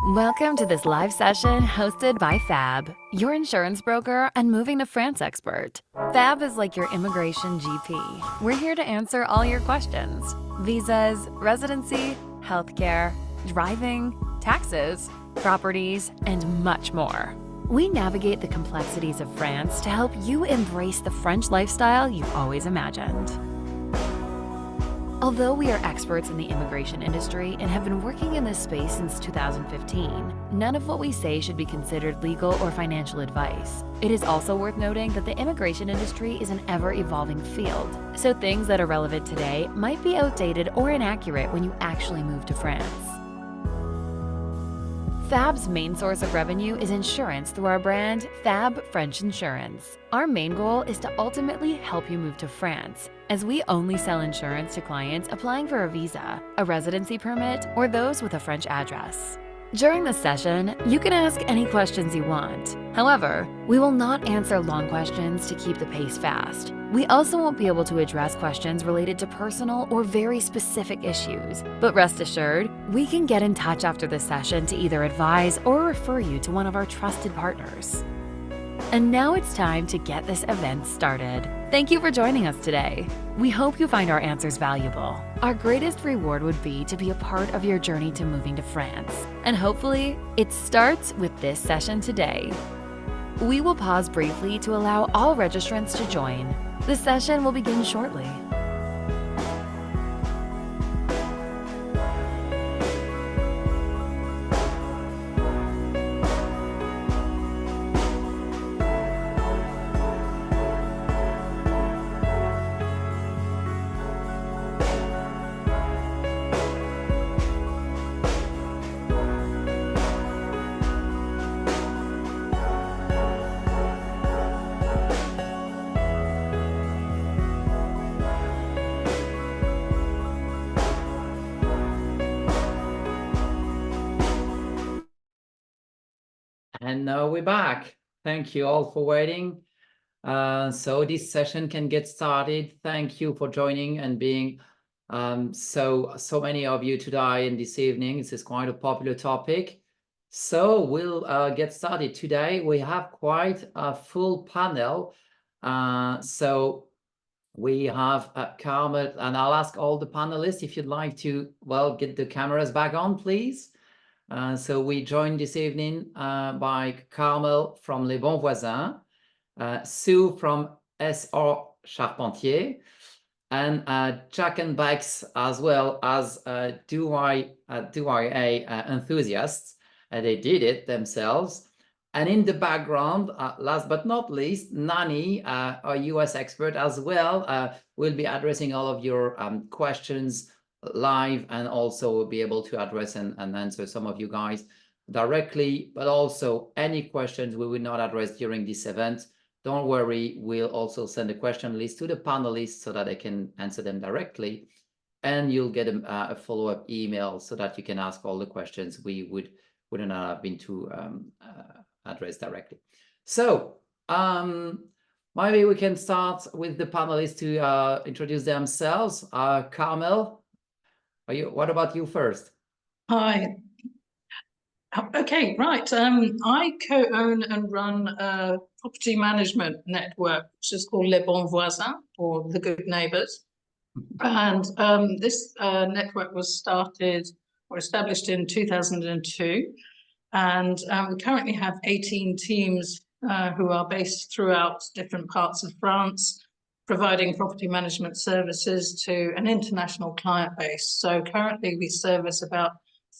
Welcome to this live session hosted by Fab, your insurance broker and moving to France expert. Fab is like your immigration GP. We're here to answer all your questions: visas, residency, healthcare, driving, taxes, properties, and much more. We navigate the complexities of France to help you embrace the French lifestyle you've always imagined. Although we are experts in the immigration industry and have been working in this space since 2015, none of what we say should be considered legal or financial advice. It is also worth noting that the immigration industry is an ever-evolving field, so things that are relevant today might be outdated or inaccurate when you actually move to France. Fab's main source of revenue is insurance through our brand, Fab French Insurance. Our main goal is to ultimately help you move to France, as we only sell insurance to clients applying for a visa, a residency permit, or those with a French address. During this session, you can ask any questions you want. However, we will not answer long questions to keep the pace fast. We also won't be able to address questions related to personal or very specific issues, but rest assured, we can get in touch after this session to either advise or refer you to one of our trusted partners. And now it's time to get this event started. Thank you for joining us today. We hope you find our answers valuable. Our greatest reward would be to be a part of your journey to moving to France, and hopefully, it starts with this session today. We will pause briefly to allow all registrants to join. The session will begin shortly. And now we're back. Thank you all for waiting. So this session can get started. Thank you for joining and being so many of you today and this evening. This is quite a popular topic. So we'll get started today. We have quite a full panel. So we have Carmel, and I'll ask all the panelists if you'd like to, well, get the cameras back on, please. So we joined this evening by Carmel from Les Bons Voisins, Sue from SR Charpentier, and Jack and Becs, as well as DIA enthusiasts. They did it themselves. And in the background, last but not least, Nani, our US expert as well, will be addressing all of your questions live, and also will be able to address and answer some of you guys directly, but also any questions we will not address during this event. Don't worry, we'll also send a question list to the panelists so that they can answer them directly, and you'll get a follow-up email so that you can ask all the questions we wouldn't have been to address directly. So maybe we can start with the panelists to introduce themselves. Carmel, what about you first? Hi. Okay, right. I co-own and run a property management network, which is called Les Bons Voisins, or the Good Neighbors. And this network was started or established in 2002. And we currently have 18 teams who are based throughout different parts of France, providing property management services to an international client base. So currently we service about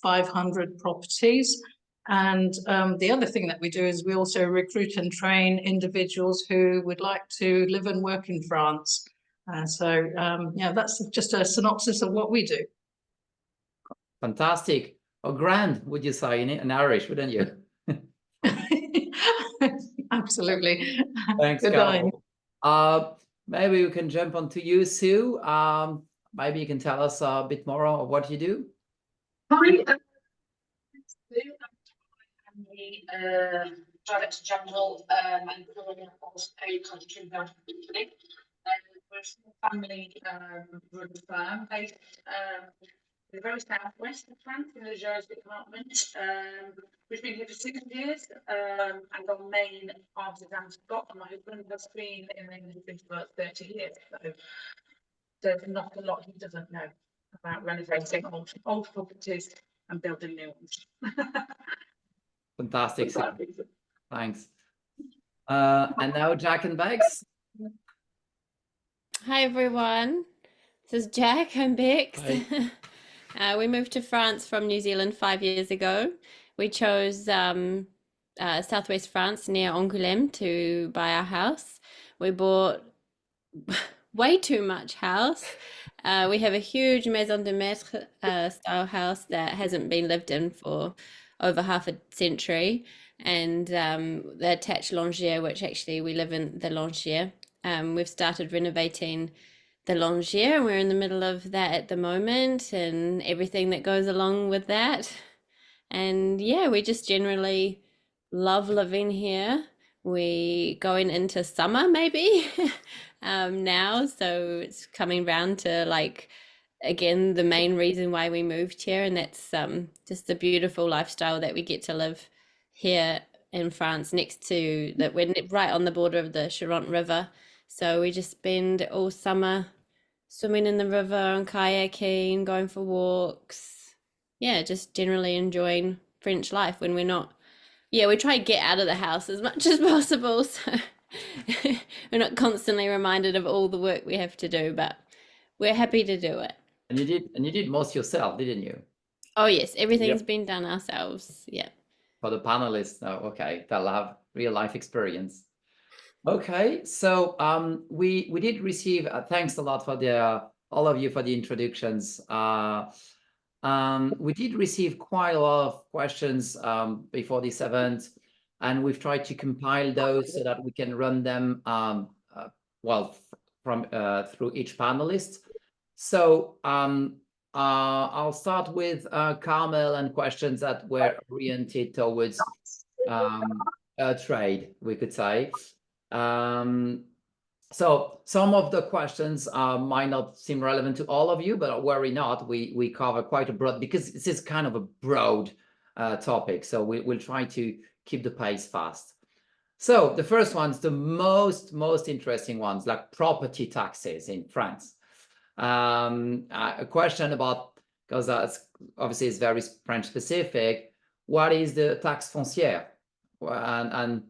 500 properties. And the other thing that we do is we also recruit and train individuals who would like to live and work in France. So yeah, that's just a synopsis of what we do. Fantastic. Or grand, would you say, in Irish, wouldn't you? Absolutely. Thanks, Carol. Maybe we can jump onto you, Sue. Maybe you can tell us a bit more of what you do. Hi, I'm the Director General and also a country company. We're a small family run firm based the very southwest of France in the Gers department. We've been here for 6 years, and our main artisan spot. My husband has been in the industry for about 30 years, so there's not a lot he doesn't know about renovating old properties and building new ones. Fantastic. Thanks. And now Jack and Becs. Hi everyone, this is Jack and Becs. We moved to France from New Zealand 5 years ago. We chose southwest France near Angoulême to buy our house. We bought way too much house. We have a huge maison de maître style house that hasn't been lived in for over half a century, and the attached longier, which actually we live in the longier. We've started renovating the longier, and we're in the middle of that at the moment, and everything that goes along with that. And yeah, we just generally love living here. We going into summer maybe now, so it's coming round to like, again, the main reason why we moved here, and that's just the beautiful lifestyle that we get to live here in France, next to that, we're right on the border of the Charente River. So we just spend all summer swimming in the river and kayaking, going for walks. Yeah, just generally enjoying French life when we're not. Yeah, we try to get out of the house as much as possible, so we're not constantly reminded of all the work we have to do, but we're happy to do it. And you did most yourself, didn't you? Oh yes, everything's been done ourselves. Yeah. For the panelists, no, okay, they'll have real life experience. Okay, so we did receive thanks a lot for the all of you for the introductions. We did receive quite a lot of questions before this event, and we've tried to compile those so that we can run them well from through each panelist. So I'll start with Carmel and questions that were oriented towards trade, we could say. So some of the questions might not seem relevant to all of you, but worry not, we cover quite a broad, because this is kind of a broad topic, so we'll try to keep the pace fast. So the first one's the most interesting ones, like property taxes in France. A question about, because obviously it's very French specific, what is the taxe foncière, and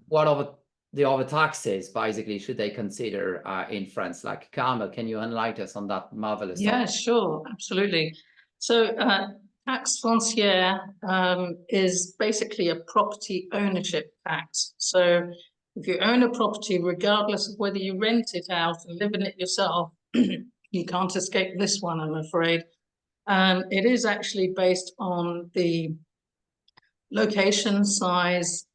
what are the other taxes basically should they consider in France? Like Carmel, can you enlighten us on that marvelous topic? Yeah, sure, absolutely. So taxe foncière is basically a property ownership tax. So if you own a property, regardless of whether you rent it out and live in it yourself, you can't escape this one, I'm afraid. It is actually based on the location, size,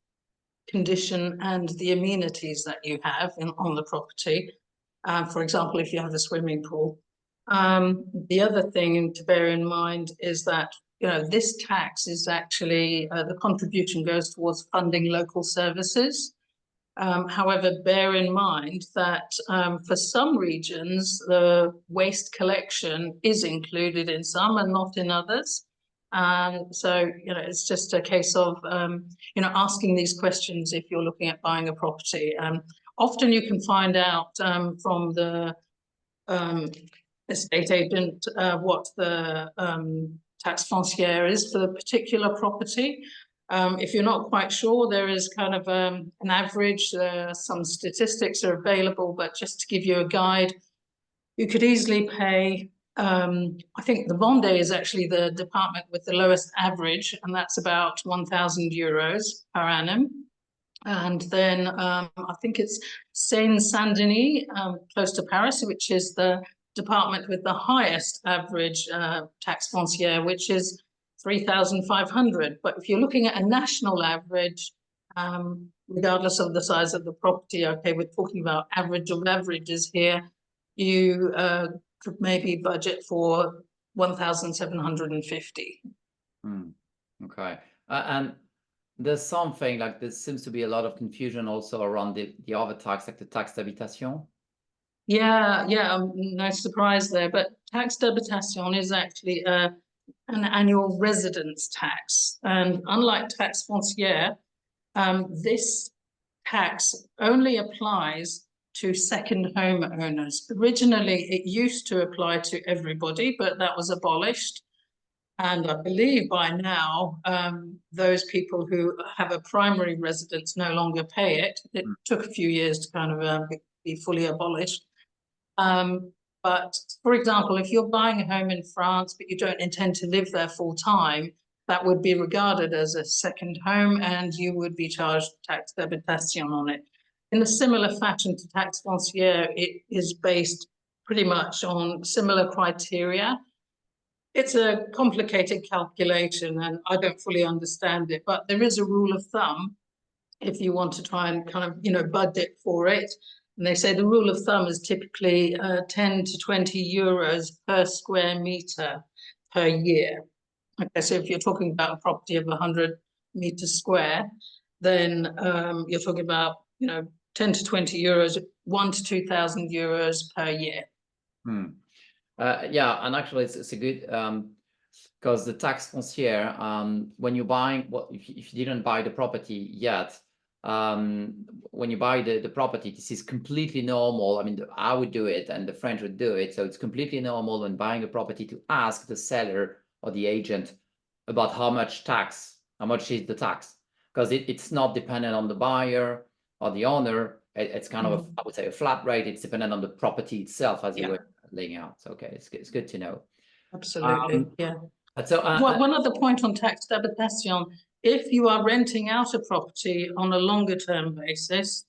condition, and the amenities that you have on the property. For example, if you have a swimming pool. The other thing to bear in mind is that, you know, this tax is actually, the contribution goes towards funding local services. However, bear in mind that for some regions, the waste collection is included in some and not in others. So, you know, it's just a case of, you know, asking these questions if you're looking at buying a property. Often you can find out from the estate agent what the taxe foncière is for the particular property. If you're not quite sure, there is kind of an average. Some statistics are available, but just to give you a guide, you could easily pay, I think the Vendée is actually the department with the lowest average, and that's about 1,000 euros per annum. And then I think it's Seine-Saint-Denis, close to Paris, which is the department with the highest average taxe foncière, which is 3,500. But if you're looking at a national average, regardless of the size of the property, okay, we're talking about average of averages here, you could maybe budget for 1,750. Okay, and there's something like there seems to be a lot of confusion also around the other tax, like the taxe d'habitation. Yeah, no surprise there. But taxe d'habitation is actually an annual residence tax. And unlike taxe foncière, this tax only applies to second home owners. Originally, it used to apply to everybody, but that was abolished. And I believe by now, those people who have a primary residence no longer pay it. It took a few years to kind of be fully abolished. But for example, if you're buying a home in France, but you don't intend to live there full time, that would be regarded as a second home and you would be charged taxe d'habitation on it. In a similar fashion to taxe foncière, it is based pretty much on similar criteria. It's a complicated calculation and I don't fully understand it, but there is a rule of thumb if you want to try and kind of, budget for it. And they say the rule of thumb is typically 10 to 20 euros per square meter per year. Okay, so if you're talking about a property of 100 meters square, then you're talking about, 10 to 20 euros, 1,000 to 2,000 euros per year. Yeah, and actually it's a good, because the taxe foncière, when you're buying, if you didn't buy the property yet, when you buy the property, this is completely normal. I mean, I would do it and the French would do it. So it's completely normal when buying a property to ask the seller or the agent about how much is the tax, because it's not dependent on the buyer or the owner. It's kind of, I would say, a flat rate. It's dependent on the property itself, as you were laying out. So, okay, it's good to know. Absolutely, yeah. So one other point on taxe d'habitation, if you are renting out a property on a longer term basis,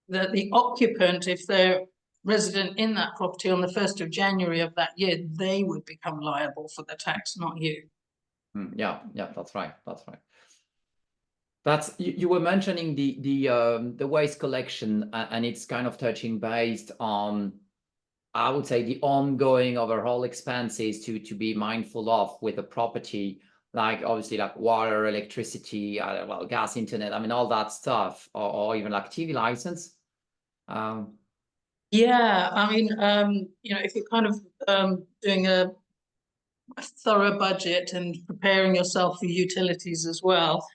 that the occupant, if they're resident in that property on the 1st of January of that year, they would become liable for the tax, not you. Yeah, that's right. That's you were mentioning the waste collection, and it's kind of touching based on, I would say, the ongoing overall expenses to be mindful of with a property, like obviously like water, electricity, gas, internet, I mean, all that stuff, or even like TV license. Yeah, I mean, if you're kind of doing a thorough budget and preparing yourself for utilities as well,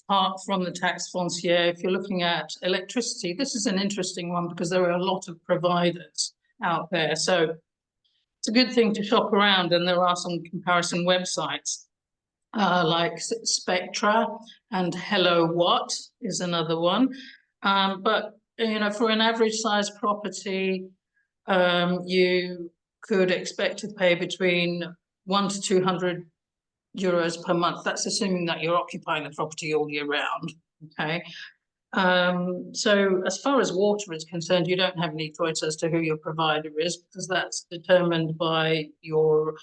apart from the taxe foncière, if you're looking at electricity, this is an interesting one because there are a lot of providers out there. So it's a good thing to shop around, and there are some comparison websites like Spectra and Hello What is another one. But for an average size property, you could expect to pay between 100 to 200 euros per month. That's assuming that you're occupying the property all year round. Okay. So as far as water is concerned, you don't have any choice as to who your provider is, because that's determined by your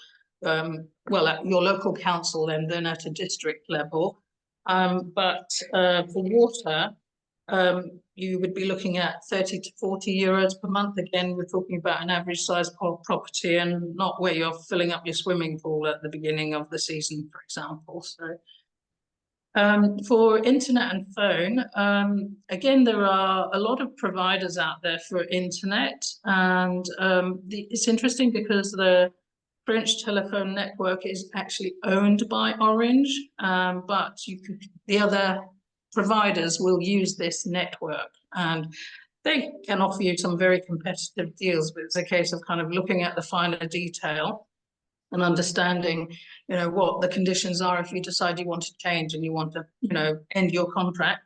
at your local council and then at a district level. But for water, you would be looking at 30 to 40 euros per month. Again, we're talking about an average size property and not where you're filling up your swimming pool at the beginning of the season, for example. So for internet and phone, again, there are a lot of providers out there for internet, and it's interesting because the French telephone network is actually owned by Orange, but the other providers will use this network, and they can offer you some very competitive deals, but it's a case of kind of looking at the finer detail and understanding, what the conditions are if you decide you want to change and you want to, end your contract.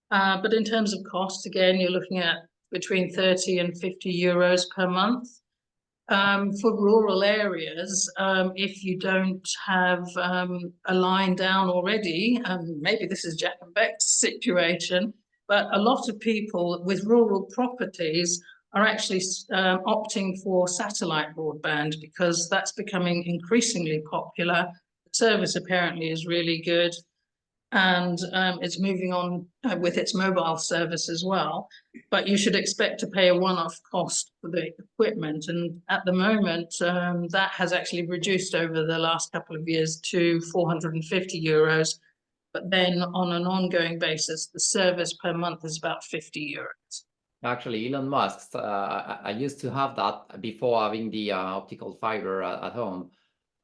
But in terms of cost, again, you're looking at between 30 and 50 euros per month. For rural areas, if you don't have a line down already, maybe this is Jack and Becs situation, but a lot of people with rural properties are actually opting for satellite broadband because that's becoming increasingly popular. The service apparently is really good, and it's moving on with its mobile service as well. But you should expect to pay a one-off cost for the equipment. And at the moment, that has actually reduced over the last couple of years to 450 euros. But then on an ongoing basis, the service per month is about 50 euros. Actually, Elon Musk, I used to have that before having the optical fiber at home,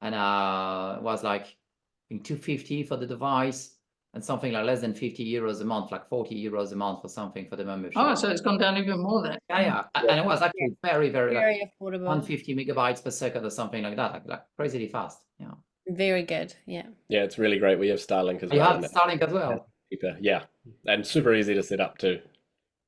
and it was like I think 250 for the device and something like less than 50 euros a month, like 40 euros a month or something for the membership. Oh, so it's gone down even more then. Yeah, and it was actually very, very like Very affordable. 150 megabytes per second or something like that, like crazily fast. Yeah. Very good. Yeah. Yeah, it's really great. We have Starlink as You well. have Starlink as well. Cheaper. Yeah, and super easy to set up too.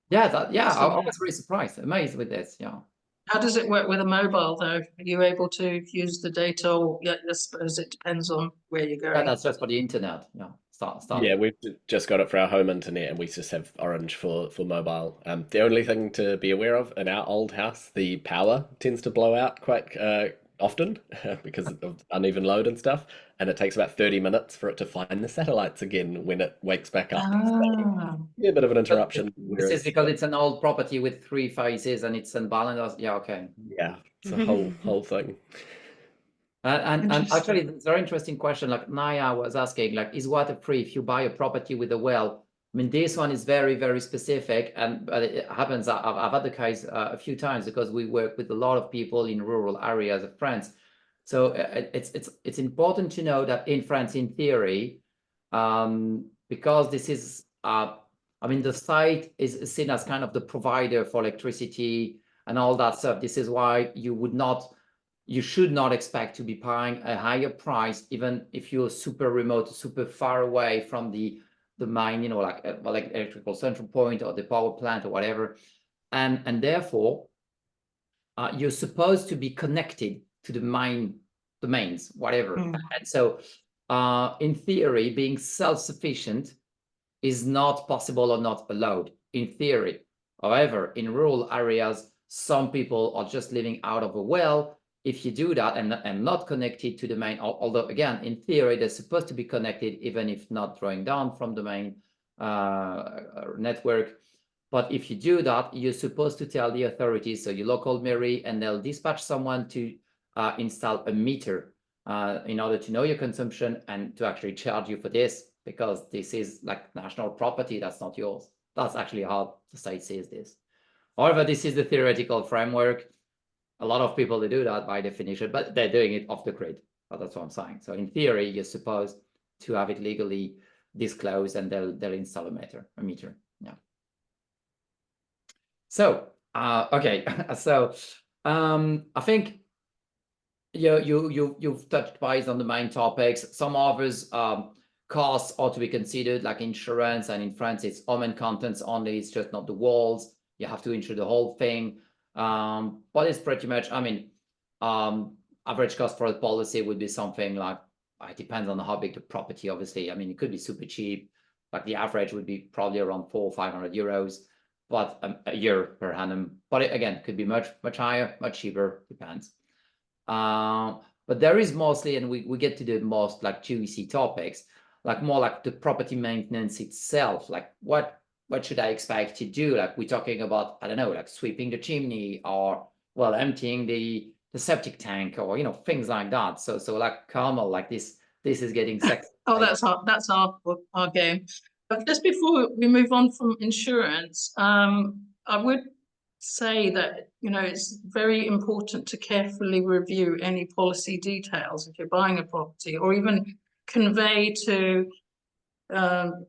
Yeah, I was really surprised, amazed with this. Yeah. How does it work with a mobile though? Are you able to use the data, or yeah, I suppose it depends on where you're Yeah, going? that's just for the internet. Yeah. Starlink. Yeah, we've just got it for our home internet, and we just have Orange for mobile. The only thing to be aware of in our old house, the power tends to blow out quite often because of uneven load and stuff, and it takes about 30 minutes for it to find the satellites again when it wakes back up. So, yeah, a bit of an interruption. This is because it's an old property with 3 phases and it's unbalanced. Yeah, okay. Yeah, it's a whole thing. And actually, it's a very interesting question. Like Naya was asking, like, is water free if you buy a property with a well? I mean, this one is very, very specific, but it happens. I've had the case a few times because we work with a lot of people in rural areas of France. So it's important to know that in France, in theory, because this is, I mean, the site is seen as kind of the provider for electricity and all that stuff. This is why you should not expect to be paying a higher price, even if you're super remote, super far away from the mine, you know, like electrical central point or the power plant or whatever. And therefore, you're supposed to be connected to the mains, whatever. And so in theory, being self-sufficient is not possible or not allowed in theory. However, in rural areas, some people are just living out of a well. If you do that and not connected to the main, although again, in theory, they're supposed to be connected, even if not drawing down from the main network. But if you do that, you're supposed to tell the authorities, so your local mairie, and they'll dispatch someone to install a meter in order to know your consumption and to actually charge you for this, because this is like national property, that's not yours. That's actually how the state says this. However, this is the theoretical framework. A lot of people, they do that by definition, but they're doing it off the grid. But that's what I'm saying. So in theory, you're supposed to have it legally disclosed, and they'll install a meter. Yeah. So okay, so I think you've touched base on the main topics. Some others costs ought to be considered, like insurance, and in France it's home and contents only. It's just not the walls. You have to insure the whole thing. But it's pretty much, I mean, average cost for the policy would be something like, it depends on how big the property, obviously. I mean, it could be super cheap, like the average would be probably around 400 or 500 euros, but a year per annum. But again, could be much higher, much cheaper, depends. But there is mostly, and we get to the most like juicy topics, like more like the property maintenance itself, like what should I expect to do? Like we're talking about, I don't know, like sweeping the chimney, or well, emptying the septic tank, or you know, things like that. So like Carmel, like this is getting sexy. Oh, that's our game. But just before we move on from insurance, I would say that, you know, it's very important to carefully review any policy details if you're buying a property, or even convey to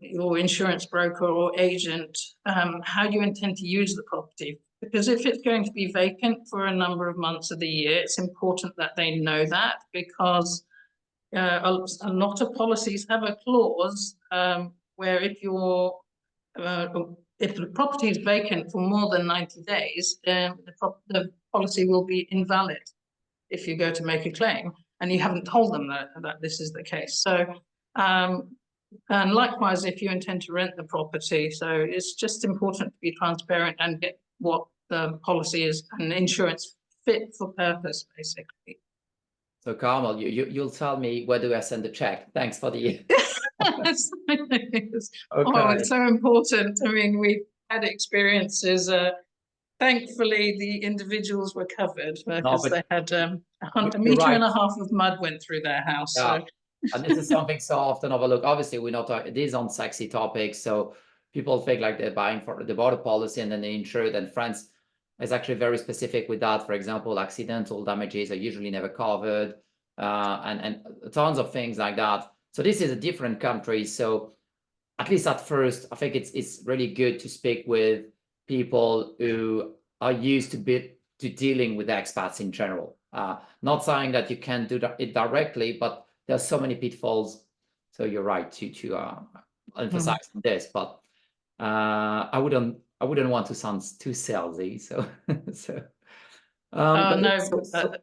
your insurance broker or agent how you intend to use the property. Because if it's going to be vacant for a number of months of the year, it's important that they know that, because a lot of policies have a clause where if the property is vacant for more than 90 days, the policy will be invalid if you go to make a claim and you haven't told them that this is the case. So and likewise, if you intend to rent the property. So it's just important to be transparent and get what the policy is and insurance fit for purpose, basically. So Carmel, you'll tell me, where do I send the check? Thanks for the Okay. Oh, it's so important. I mean, we've had experiences. Thankfully, the individuals were covered because they had a meter and a half of mud went through their house. Yeah. So. And this is something so often overlooked. Obviously, we're not these aren't sexy topics, so people think like they're buying for the border policy and then they insure it. And France is actually very specific with that. For example, accidental damages are usually never covered, and tons of things like that. So this is a different country. So at least at first, I think it's really good to speak with people who are used to dealing with expats in general. Not saying that you can do it directly, but there's so many pitfalls. So you're right to emphasize this, but I wouldn't want to sound too salesy. So but no, so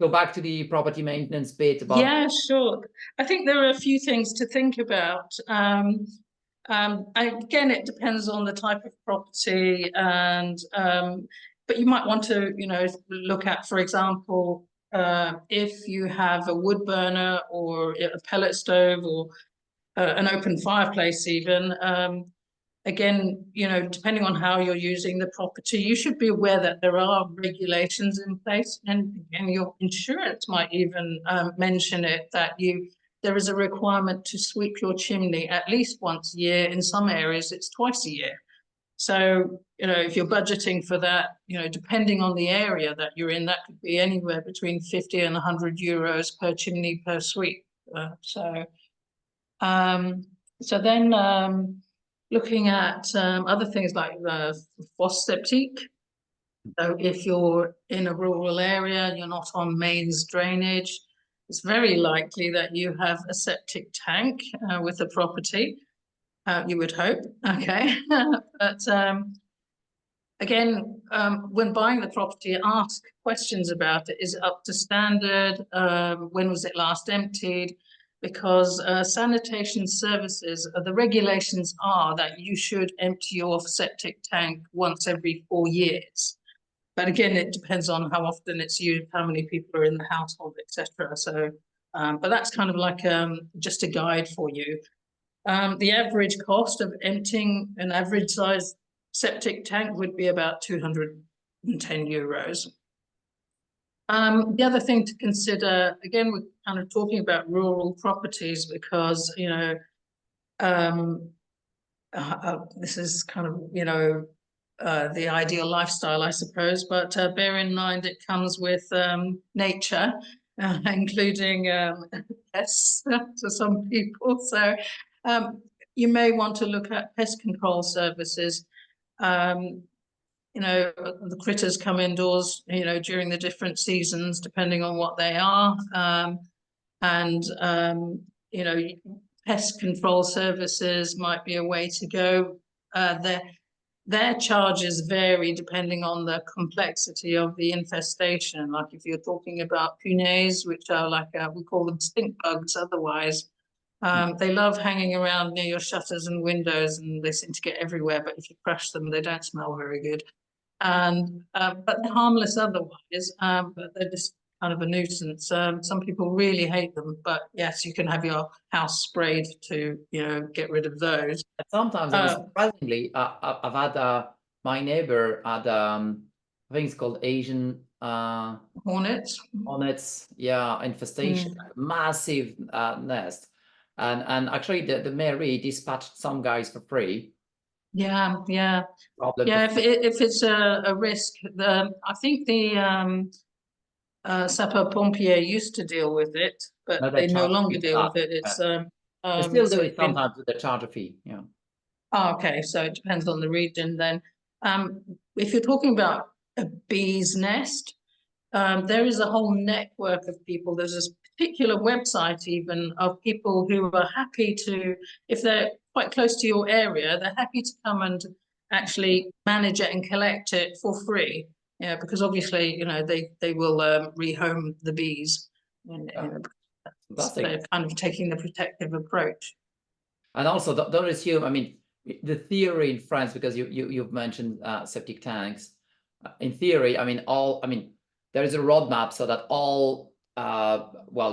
go back to the property maintenance bit. About yeah, sure. I think there are a few things to think about. Again, it depends on the type of property, and but you might want to, look at, for example, if you have a wood burner or a pellet stove or an open fireplace, even. Again, depending on how you're using the property, you should be aware that there are regulations in place, and again, your insurance might even mention it, that there is a requirement to sweep your chimney at least once a year. In some areas, it's twice a year. So, if you're budgeting for that, depending on the area that you're in, that could be anywhere between 50 and 100 euros per chimney per sweep. So then looking at other things like the fosse septique. So if you're in a rural area, you're not on mains drainage, it's very likely that you have a septic tank with the property. You would hope, okay. But again, when buying the property, ask questions about it. Is it up to standard? When was it last emptied? Because sanitation services, the regulations are that you should empty your septic tank once every 4 years. But again, it depends on how often it's used, how many people are in the household, etc. So, but that's kind of like just a guide for you. The average cost of emptying an average size septic tank would be about 210 euros. The other thing to consider, again, we're kind of talking about rural properties because, this is kind of, the ideal lifestyle, I suppose, but bear in mind it comes with nature, including pests to some people. So you may want to look at pest control services. The critters come indoors, during the different seasons, depending on what they are. Pest control services might be a way to go. Their charges vary depending on the complexity of the infestation. Like if you're talking about punaises, which are like, we call them stink bugs otherwise. They love hanging around near your shutters and windows, and they seem to get everywhere, but if you crush them, they don't smell very good. And but they're harmless otherwise, but they're just kind of a nuisance. Some people really hate them, but yes, you can have your house sprayed to get rid of those. Sometimes, surprisingly, I've had my neighbor had I think it's called Asian hornets. Yeah, infestation, massive nest, and actually the mairie dispatched some guys for free. Yeah. Problem if it's a risk, I think the Sapeur Pompier used to deal with it, but No, they no charge longer fee for deal that. with it. It's They still so do it's it been- sometimes with the charge a fee. Yeah. Oh, okay, so it depends on the region then. If you're talking about a bee's nest, there is a whole network of people. There's this particular website even of people who are happy to, if they're quite close to your area, they're happy to come and actually manage it and collect it for free. Yeah, because obviously, they will rehome the bees. They're kind of taking the protective approach. And also, don't assume. I mean, the theory in France, because you've mentioned septic tanks. In theory, there is a roadmap so that all,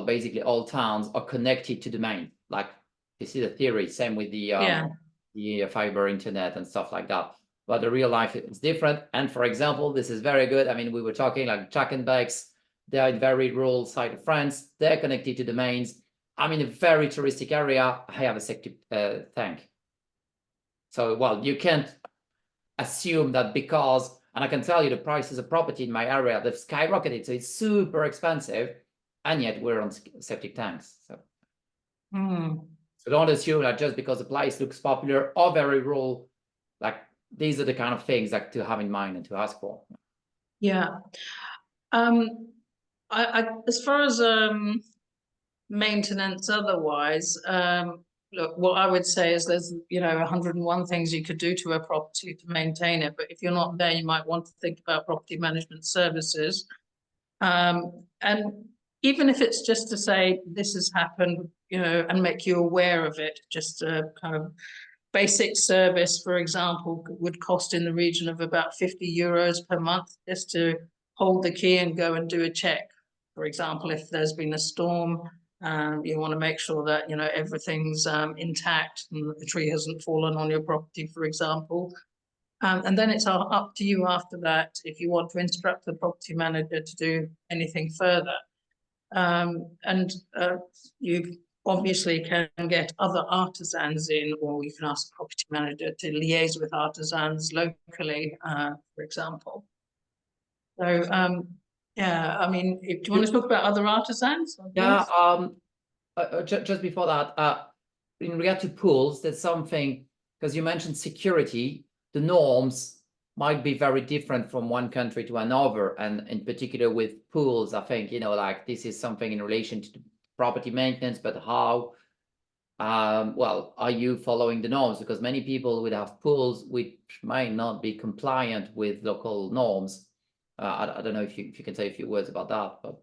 basically all towns are connected to the main. Like, you see the theory. Same with the fiber internet and stuff like that. But the real life is different. And for example, this is very good. I mean, we were talking like Jack and Becs. They are in very rural side of France. They're connected to the mains. I'm in a very touristic area. I have a septic tank. So, well, you can't assume that because, and I can tell you the prices of property in my area, they've skyrocketed, so it's super expensive, and yet we're on septic tanks. So, so don't assume that just because the place looks popular or very rural, like these are the kind of things like to have in mind and to ask for. Yeah. As far as maintenance otherwise, look, what I would say is there's, 101 things you could do to a property to maintain it, but if you're not there, you might want to think about property management services. And even if it's just to say this has happened, and make you aware of it, just a kind of basic service, for example, would cost in the region of about 50 euros per month just to hold the key and go and do a check. For example, if there's been a storm, you want to make sure that, everything's intact and the tree hasn't fallen on your property, for example. And then it's up to you after that if you want to instruct the property manager to do anything further. You obviously can get other artisans in, or you can ask the property manager to liaise with artisans locally, for example. So, yeah, I mean, do you want to talk about other artisans? Yeah, just before that, in regard to pools, there's something, because you mentioned security, the norms might be very different from one country to another, and in particular with pools, I think, like this is something in relation to property maintenance, but how, well, are you following the norms? Because many people would have pools which might not be compliant with local norms. I don't know if you can say a few words about that, but.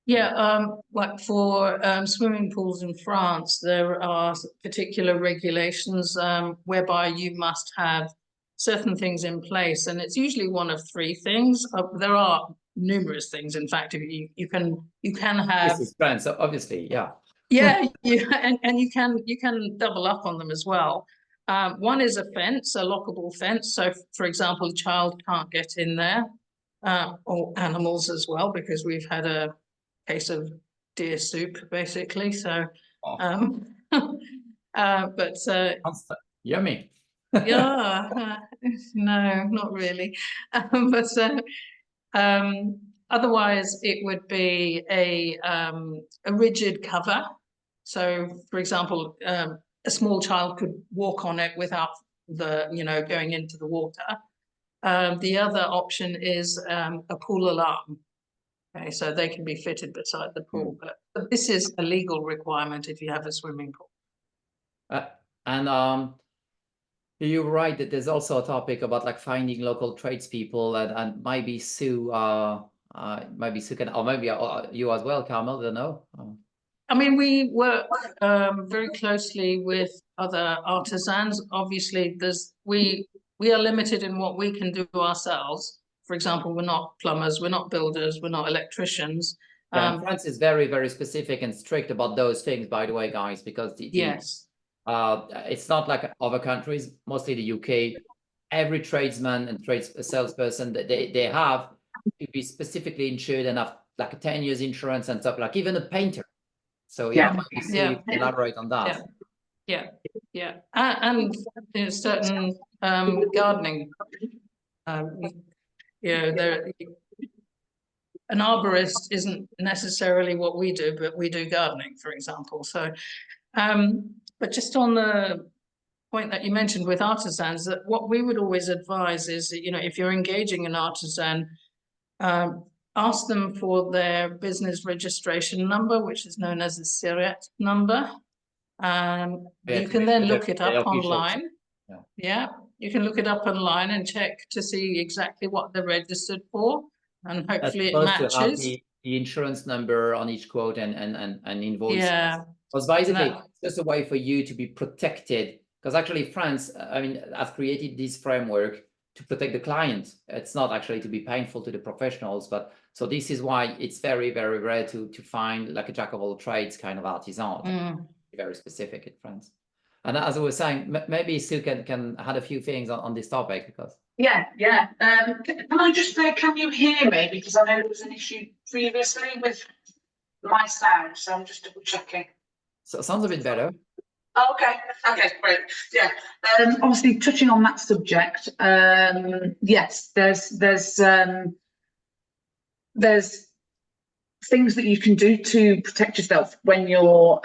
Yeah, like for swimming pools in France, there are particular regulations whereby you must have certain things in place, and it's usually one of three things. There are numerous things. In fact, you can have. This is France, so obviously, yeah. Yeah, and you can double up on them as well. One is a fence, a lockable fence. So, for example, a child can't get in there, or animals as well, because we've had a case of deer soup, basically. So, but yummy. yeah, no, not really. But otherwise, it would be a rigid cover. So, for example, a small child could walk on it without going into the water. The other option is a pool alarm. Okay, so they can be fitted beside the pool, but this is a legal requirement if you have a swimming pool. And you're right that there's also a topic about like finding local tradespeople, and maybe Sue can, or maybe you as well, Carmel. I don't know. I mean, we work very closely with other artisans. Obviously, we are limited in what we can do ourselves. For example, we're not plumbers, we're not builders, we're not electricians. France is very, very specific and strict about those things, by the way, guys, because yes, it's not like other countries, mostly the UK. Every tradesman and salesperson, they have to be specifically insured and have like a 10 years insurance and stuff, like even a painter. So elaborate on that. Yeah. And certain gardening. An arborist isn't necessarily what we do, but we do gardening, for example. So, but just on the point that you mentioned with artisans, that what we would always advise is that, if you're engaging an artisan, ask them for their business registration number, which is known as the SIRET number. You can then look it up online. Yeah, you can look it up online and check to see exactly what they're registered for, and hopefully it matches. To have the insurance number on each quote and invoice. Yeah. Because basically, it's just a way for you to be protected. Because actually, France, has created this framework to protect the client. It's not actually to be painful to the professionals, but so this is why it's very, very rare to find like a jack of all trades kind of artisan. Very specific in France. And as I was saying, maybe Sue can add a few things on this topic, because. Yeah. Can I just say, can you hear me? Because I know there was an issue previously with my sound, so I'm just double checking. So it sounds a bit better. Okay, great. Yeah. Obviously, touching on that subject, yes, there's things that you can do to protect yourself when you're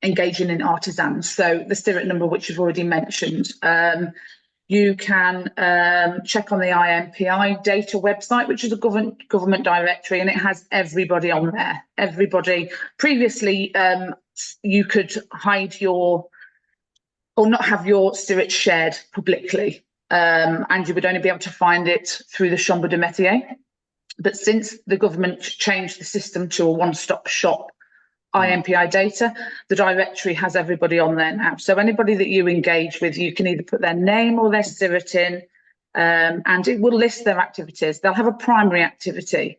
engaging in artisans. So the stirrup number, which you've already mentioned, you can check on the IMPI data website, which is a government directory, and it has everybody on there. Everybody. Previously, you could hide or not have your stirrup shared publicly, and you would only be able to find it through the Chambre de Métier. But since the government changed the system to a one-stop shop IMPI data, the directory has everybody on there now. So anybody that you engage with, you can either put their name or their stirrup in, and it will list their activities. They'll have a primary activity,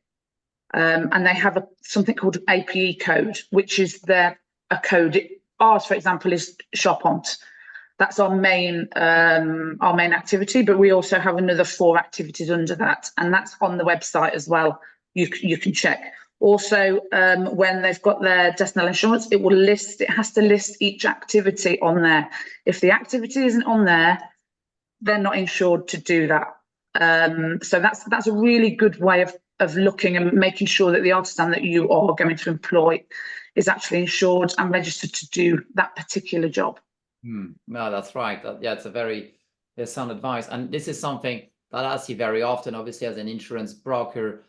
and they have something called APE code, which is a code. Ours, for example, is Charpentier. That's our main activity, but we also have another 4 activities under that, and that's on the website as well. You can check. Also, when they've got their decennal insurance, it has to list each activity on there. If the activity isn't on there, they're not insured to do that. So that's a really good way of looking and making sure that the artisan that you are going to employ is actually insured and registered to do that particular job. No, that's right. Yeah, it's a very sound advice. And this is something that I see very often, obviously, as an insurance broker,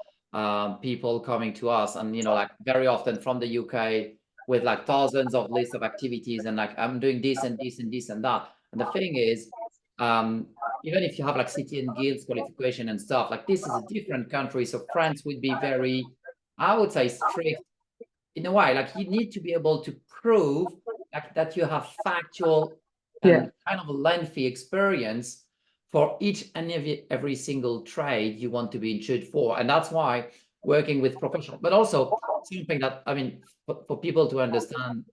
people coming to us and, like very often from the UK with like thousands of lists of activities and like, I'm doing this and this and this and that. And the thing is, even if you have like city and guilds qualification and stuff, like this is a different country. So France would be very, I would say, strict in a way. Like you need to be able to prove that you have factual and kind of a lengthy experience for each and every single trade you want to be insured for. And that's why working with professionals, but also something that, I mean, for people to understand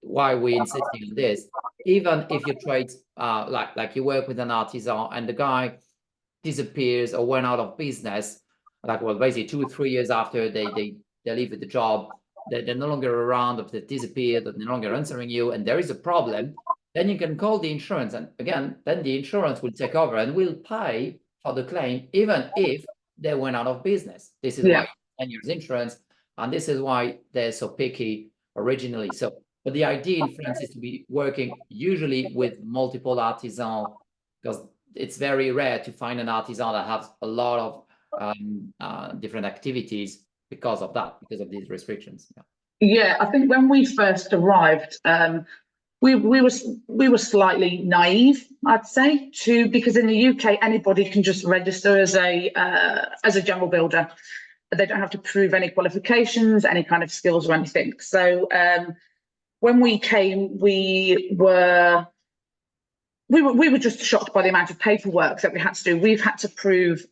why we're insisting on this, even if you trade, like you work with an artisan and the guy disappears or went out of business, like, well, basically 2 or 3 years after they leave the job, they're no longer around, or they disappeared, they're no longer answering you, and there is a problem, then you can call the insurance. And again, then the insurance will take over and will pay for the claim, even if they went out of business. This is why 10 years insurance, and this is why they're so picky originally. So, but the idea in France is to be working usually with multiple artisans, because it's very rare to find an artisan that has a lot of different activities because of these restrictions. Yeah, I think when we first arrived, we were slightly naive, I'd say, because in the UK anybody can just register as a general builder. They don't have to prove any qualifications, any kind of skills or anything. So when we came, we were just shocked by the amount of paperwork that we had to do. We've had to prove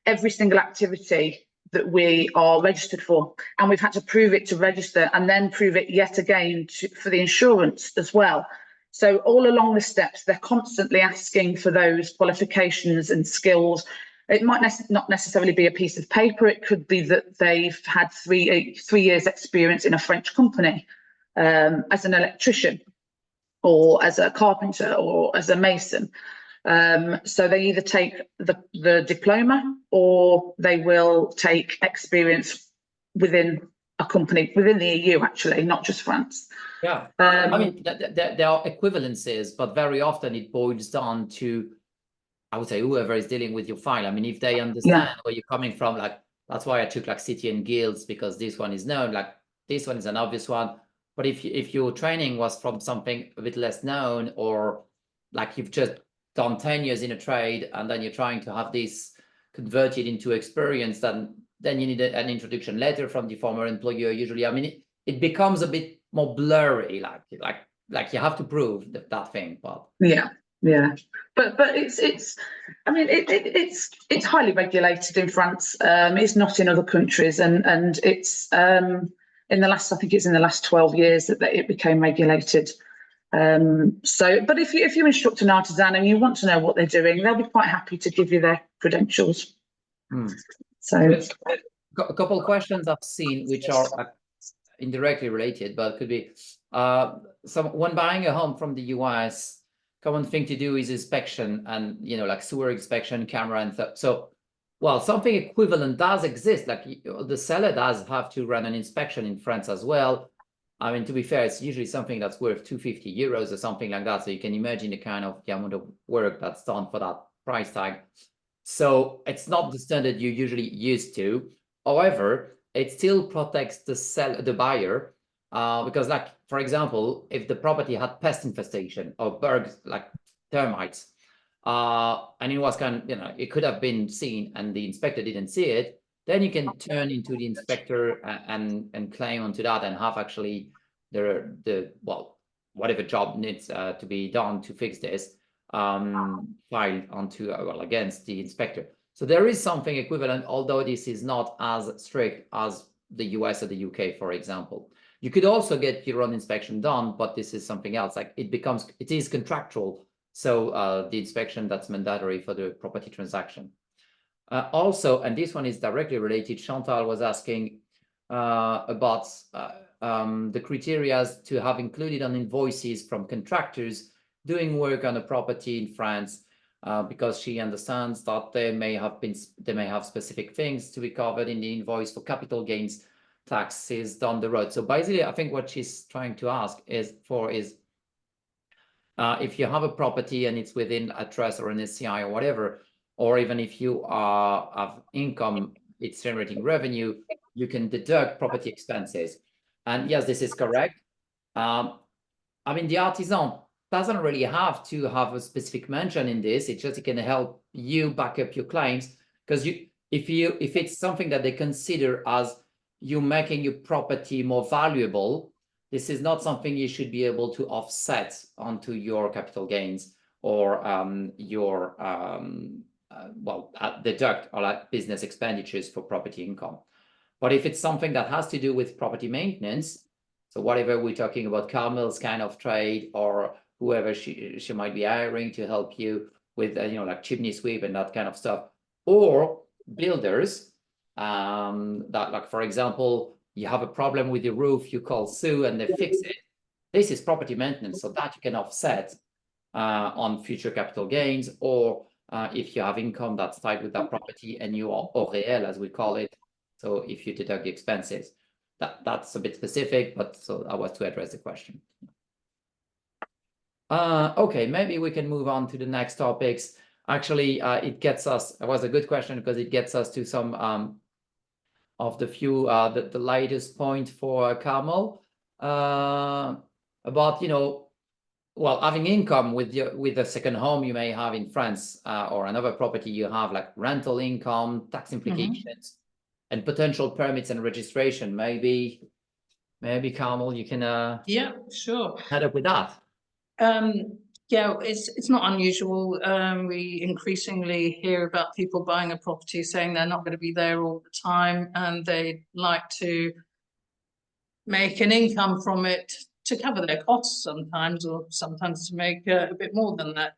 every single activity that we are registered for, and we've had to prove it to register and then prove it yet again for the insurance as well. So all along the steps, they're constantly asking for those qualifications and skills. It might not necessarily be a piece of paper. It could be that they've had three years experience in a French company as an electrician or as a carpenter or as a mason. So they either take the diploma or they will take experience within a company, within the EU, actually, not just France. Yeah, I mean, there are equivalencies, but very often it boils down to, I would say, whoever is dealing with your file. I mean, if they understand where you're coming from, like, that's why I took like city and guilds, because this one is known, like this one is an obvious one. But if your training was from something a bit less known, or like you've just done 10 years in a trade and then you're trying to have this converted into experience, then you need an introduction letter from the former employer usually. I mean, it becomes a bit more blurry, like you have to prove that thing. But but it's I mean, it's highly regulated in France. It's not in other countries, and it's in the last 12 years that it became regulated. So, but if you instruct an artisan and you want to know what they're doing, they'll be quite happy to give you their credentials. So, a couple of questions I've seen which are indirectly related, but could be So when buying a home from the US, common thing to do is inspection and, you know, like sewer inspection, camera and so, well, something equivalent does exist. Like the seller does have to run an inspection in France as well. I mean, to be fair, it's usually something that's worth 250 euros or something like that. So you can imagine the amount of work that's done for that price tag. So it's not the standard you're usually used to. However, it still protects the buyer, because, like, for example, if the property had pest infestation or bugs like termites, and it was it could have been seen and the inspector didn't see it, then you can turn into the inspector and claim onto that and have actually whatever job needs to be done to fix this filed onto against the inspector. So there is something equivalent, although this is not as strict as the US or the UK, for example. You could also get your own inspection done, but this is something else. Like it is contractual. So the inspection that's mandatory for the property transaction. Also, and this one is directly related, Chantal was asking about the criteria to have included on invoices from contractors doing work on a property in France, because she understands that they may have specific things to be covered in the invoice for capital gains taxes down the road. So basically, I think what she's trying to ask is if you have a property and it's within a trust or an SCI or whatever, or even if you have income, it's generating revenue, you can deduct property expenses. And yes, this is correct. I mean, the artisan doesn't really have to have a specific mention in this. It's just it can help you back up your claims, because if it's something that they consider as you making your property more valuable, this is not something you should be able to offset onto your capital gains or deduct or like business expenditures for property income. But if it's something that has to do with property maintenance, so whatever we're talking about, Carmel's kind of trade or whoever she might be hiring to help you with, like chimney sweep and that kind of stuff, or builders, that, like, for example, you have a problem with your roof, you call Sue and they fix it. This is property maintenance, so that you can offset on future capital gains, or if you have income that's tied with that property and you are au réel, as we call it. So if you deduct the expenses, that's a bit specific, but so I was to address the question. Okay, maybe we can move on to the next topics. Actually, it was a good question because it gets us to some of the few, the latest point for Carmel about, having income with the second home you may have in France or another property you have, like rental income, tax implications, and potential permits and registration. Maybe Carmel, you can yeah, sure. head up with that. Yeah, it's not unusual. We increasingly hear about people buying a property saying they're not going to be there all the time and they'd like to make an income from it to cover their costs sometimes, or sometimes to make a bit more than that.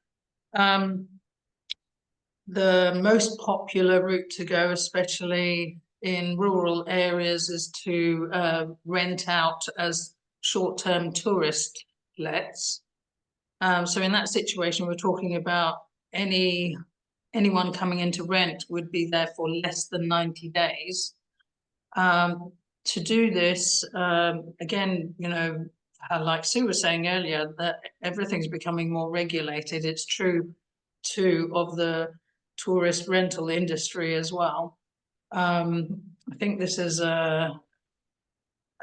The most popular route to go, especially in rural areas, is to rent out as short-term tourist lets. So in that situation, we're talking about anyone coming in to rent would be there for less than 90 days. To do this, again, like Sue was saying earlier, that everything's becoming more regulated. It's true too of the tourist rental industry as well. I think this is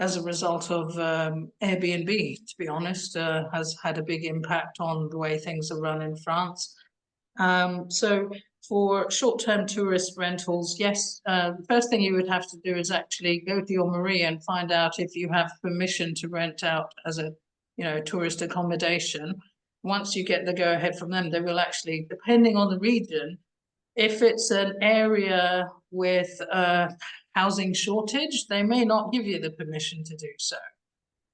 as a result of Airbnb, to be honest, has had a big impact on the way things are run in France. So for short-term tourist rentals, yes, the first thing you would have to do is actually go to your mairie and find out if you have permission to rent out as a tourist accommodation. Once you get the go-ahead from them, they will actually, depending on the region, if it's an area with housing shortage, they may not give you the permission to do so.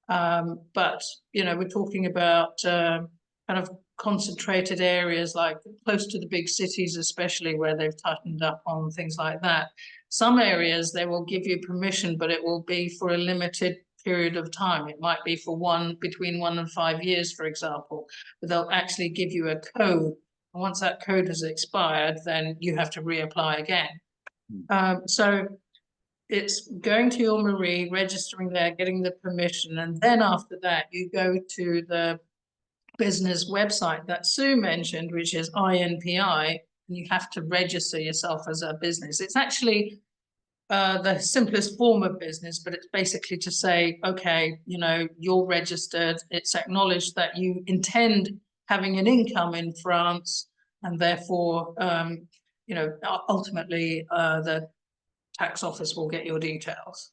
But we're talking about kind of concentrated areas like close to the big cities, especially where they've tightened up on things like that. Some areas they will give you permission, but it will be for a limited period of time. It might be for between 1 and 5 years, for example, but they'll actually give you a code. And once that code has expired, then you have to reapply again. So it's going to your Marie, registering there, getting the permission, and then after that, you go to the business website that Sue mentioned, which is INPI, and you have to register yourself as a business. It's actually the simplest form of business, but it's basically to say, okay, you know, you're registered. It's acknowledged that you intend having an income in France, and therefore, you know, ultimately the tax office will get your details.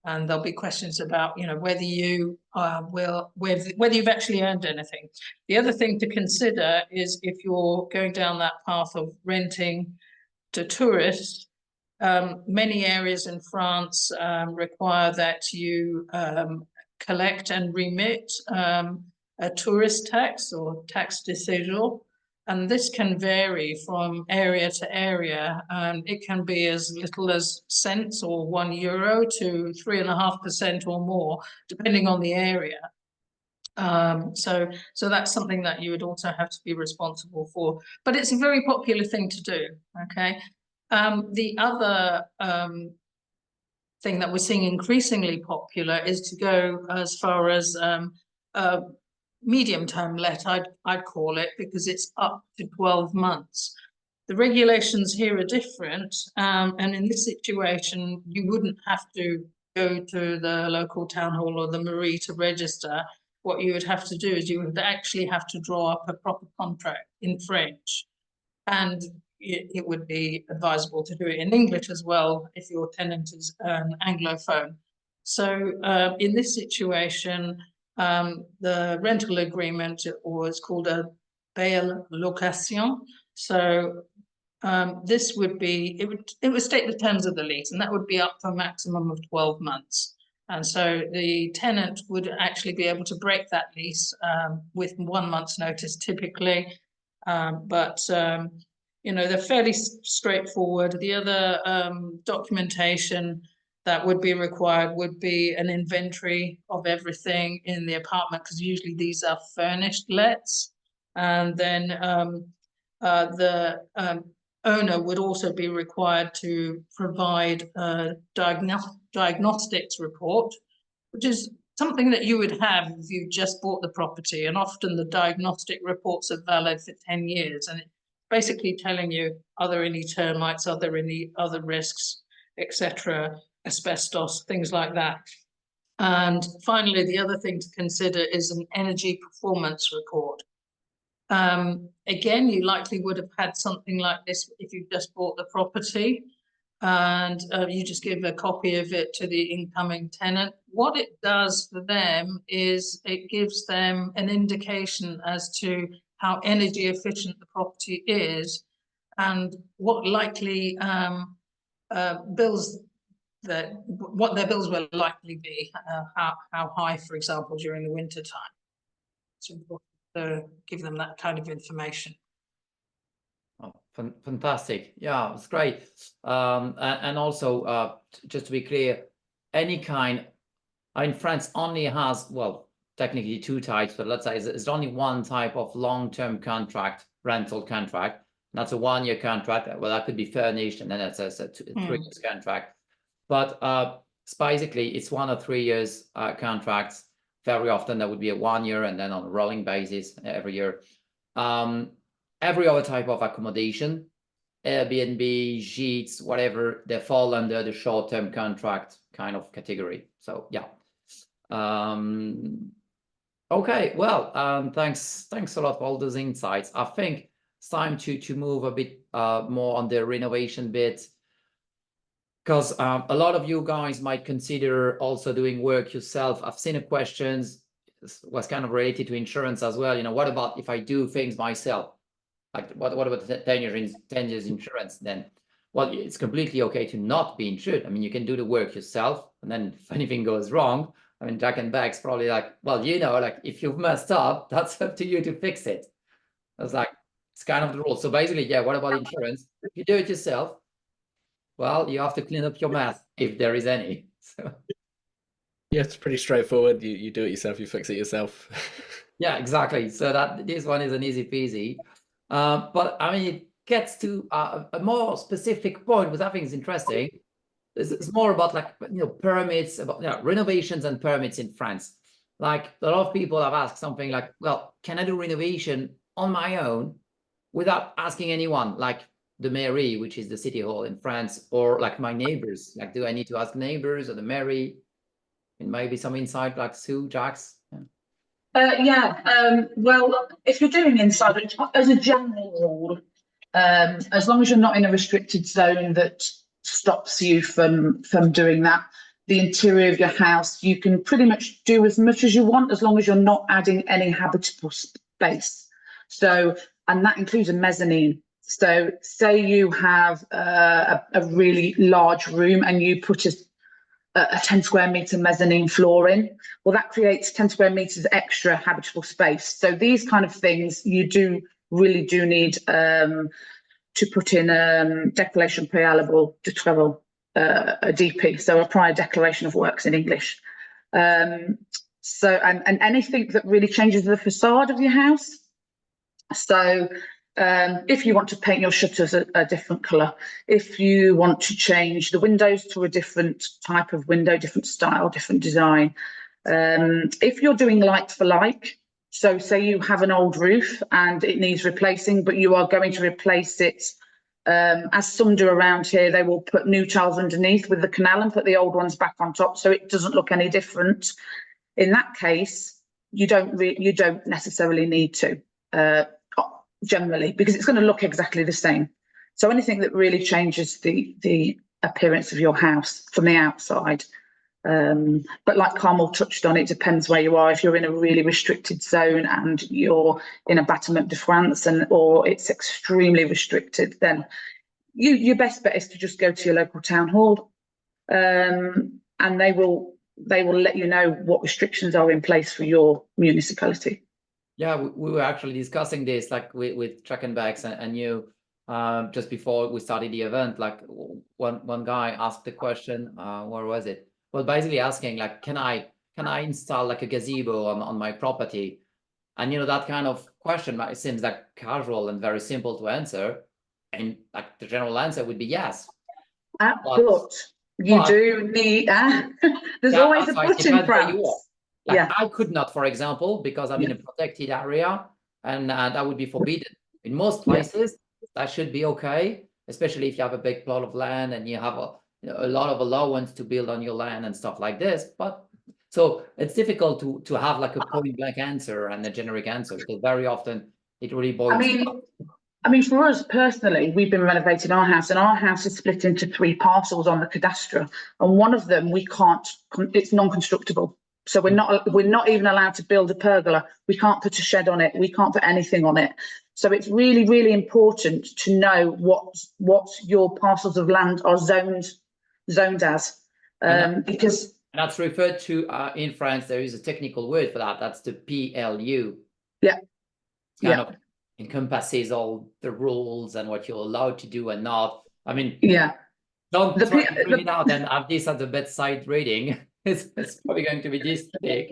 And there'll be questions about, you know, whether you whether you've actually earned anything. The other thing to consider is if you're going down that path of renting to tourists, many areas in France require that you collect and remit a tourist tax or taxe de séjour. And this can vary from area to area. It can be as little as cents or €1 to 3.5% or more, depending on the area. So that's something that you would also have to be responsible for. But it's a very popular thing to do, okay? The other thing that we're seeing increasingly popular is to go as far as medium-term let, I'd call it, because it's up to 12 months. The regulations here are different, and in this situation, you wouldn't have to go to the local town hall or the Marie to register. What you would have to do is you would actually have to draw up a proper contract in French, and it would be advisable to do it in English as well if your tenant is an Anglophone. So in this situation, the rental agreement was called a bail location. So this would be, it would state the terms of the lease, and that would be up to a maximum of 12 months. And so the tenant would actually be able to break that lease with 1 month's notice typically. You know, they're fairly straightforward. The other documentation that would be required would be an inventory of everything in the apartment, because usually these are furnished lets. And then the owner would also be required to provide a diagnostics report, which is something that you would have if you just bought the property. And often the diagnostic reports are valid for 10 years. And it's basically telling you, are there any termites, are there any other risks, etc., asbestos, things like that. And finally, the other thing to consider is an energy performance report. Again, you likely would have had something like this if you just bought the property, and you just give a copy of it to the incoming tenant. What it does for them is it gives them an indication as to how energy efficient the property is and what likely what their bills will likely be, how high, for example, during the winter time. It's important to give them that kind of information. Oh, fantastic. Yeah, it's great. And also, just to be clear, any kind, in France only has, well, technically 2 types, but let's say it's only one type of long-term contract, rental contract. That's a 1-year contract. Well, that could be furnished, and then it's a 3 years contract. But basically, it's 1 or 3 years contracts. Very often, that would be a 1 year, and then on a rolling basis every year. Every other type of accommodation, Airbnb, Sheets, whatever, they fall under the short-term contract kind of category. So yeah. Okay, well, thanks a lot for all those insights. I think it's time to move a bit more on the renovation bit, because a lot of you guys might consider also doing work yourself. I've seen a questions, was kind of related to insurance as well. You know, what about if I do things myself? Like what about the 10 years insurance then? Well, it's completely okay to not be insured. I mean, you can do the work yourself, and then if anything goes wrong, I mean, Jack and Becs probably like, well, you know, like if you've messed up, that's up to you to fix it. I was like, it's kind of the rule. So basically, yeah, what about insurance? If you do it yourself, well, you have to clean up your mess if there is any. So Yeah, it's pretty straightforward. You do it yourself, you fix it yourself. Yeah, exactly. So that this one is an easy peasy. But I mean, it gets to a more specific point, which I think is interesting. It's more about like, permits, about renovations and permits in France. Like a lot of people have asked something like, well, can I do renovation on my own without asking anyone, like the mairie, which is the city hall in France, or like my neighbors? Like, do I need to ask neighbors or the mairie? And maybe some insight, like Sue, Jax. Well, if you're doing inside, as a general rule, as long as you're not in a restricted zone that stops you from doing that, the interior of your house, you can pretty much do as much as you want as long as you're not adding any habitable space. So, and that includes a mezzanine. So say you have a really large room and you put a 10 square metre mezzanine floor in, well, that creates 10 square metres extra habitable space. So these kind of things you really do need to put in declaration préalable de travaux, a DP, so a prior declaration of works in English. So and anything that really changes the facade of your house. So if you want to paint your shutters a different colour, if you want to change the windows to a different type of window, different style, different design, if you're doing like for like, so say you have an old roof and it needs replacing, but you are going to replace it, as some do around here, they will put new tiles underneath with the canal and put the old ones back on top, so it doesn't look any different. In that case, you don't necessarily need to. Generally, because it's going to look exactly the same. So anything that really changes the appearance of your house from the outside. But like Carmel touched on, it depends where you are. If you're in a really restricted zone and you're in a Bâtiment de France or it's extremely restricted, then your best bet is to just go to your local town hall, and they will let you know what restrictions are in place for your municipality. Yeah, we were actually discussing this like with Jack and Becs and you just before we started the event. Like one guy asked the question, where was it? Well, basically asking like, can I install like a gazebo on my property? And that kind of question seems like casual and very simple to answer, and like the general answer would be yes. But you do need. There's always a but in France. Like I could not, for example, because I'm in a protected area, and that would be forbidden. In most places, that should be okay, especially if you have a big plot of land and you have a lot of allowance to build on your land and stuff like this. But so it's difficult to have like a point blank answer and a generic answer, because very often it really boils down. I mean, for us personally, we've been renovating our house, and our house is split into 3 parcels on the cadastre, and one of them it's non-constructable. So we're not even allowed to build a pergola. We can't put a shed on it. We can't put anything on it. So it's really, really important to know what your parcels of land are zoned as, because that's referred to in France. There is a technical word for that. That's the PLU. Yeah. Kind of encompasses all the rules and what you're allowed to do and not. I mean, don't try to bring it out and have this as a bedside reading. It's probably going to be this big.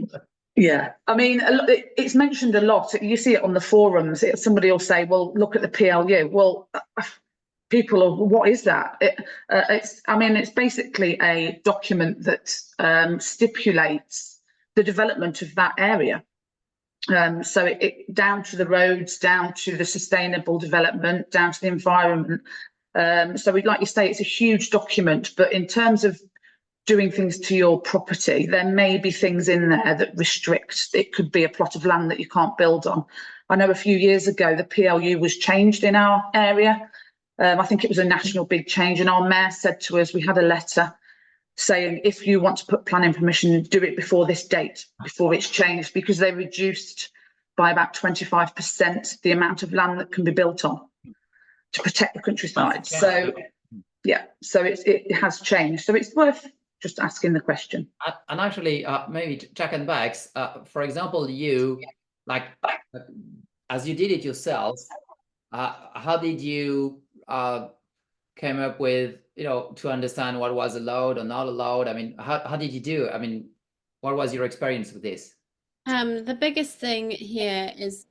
Yeah, I mean, it's mentioned a lot. You see it on the forums. Somebody will say, well, look at the PLU. Well, what is that? It's basically a document that stipulates the development of that area. So it down to the roads, down to the sustainable development, down to the environment. So like you say, it's a huge document, but in terms of doing things to your property, there may be things in there that restrict. It could be a plot of land that you can't build on. I know a few years ago, the PLU was changed in our area. I think it was a national big change, and our mayor said to us, we had a letter saying, if you want to put planning permission, do it before this date, before it's changed, because they reduced by about 25% the amount of land that can be built on to protect the countryside. So it has changed. So it's worth just asking the question. And actually, maybe Jack and Becs, for example, you, like, as you did it yourself, how did you came up with, to understand what was allowed or not allowed? I mean, how did you do? I mean, what was your experience with this? The biggest thing here is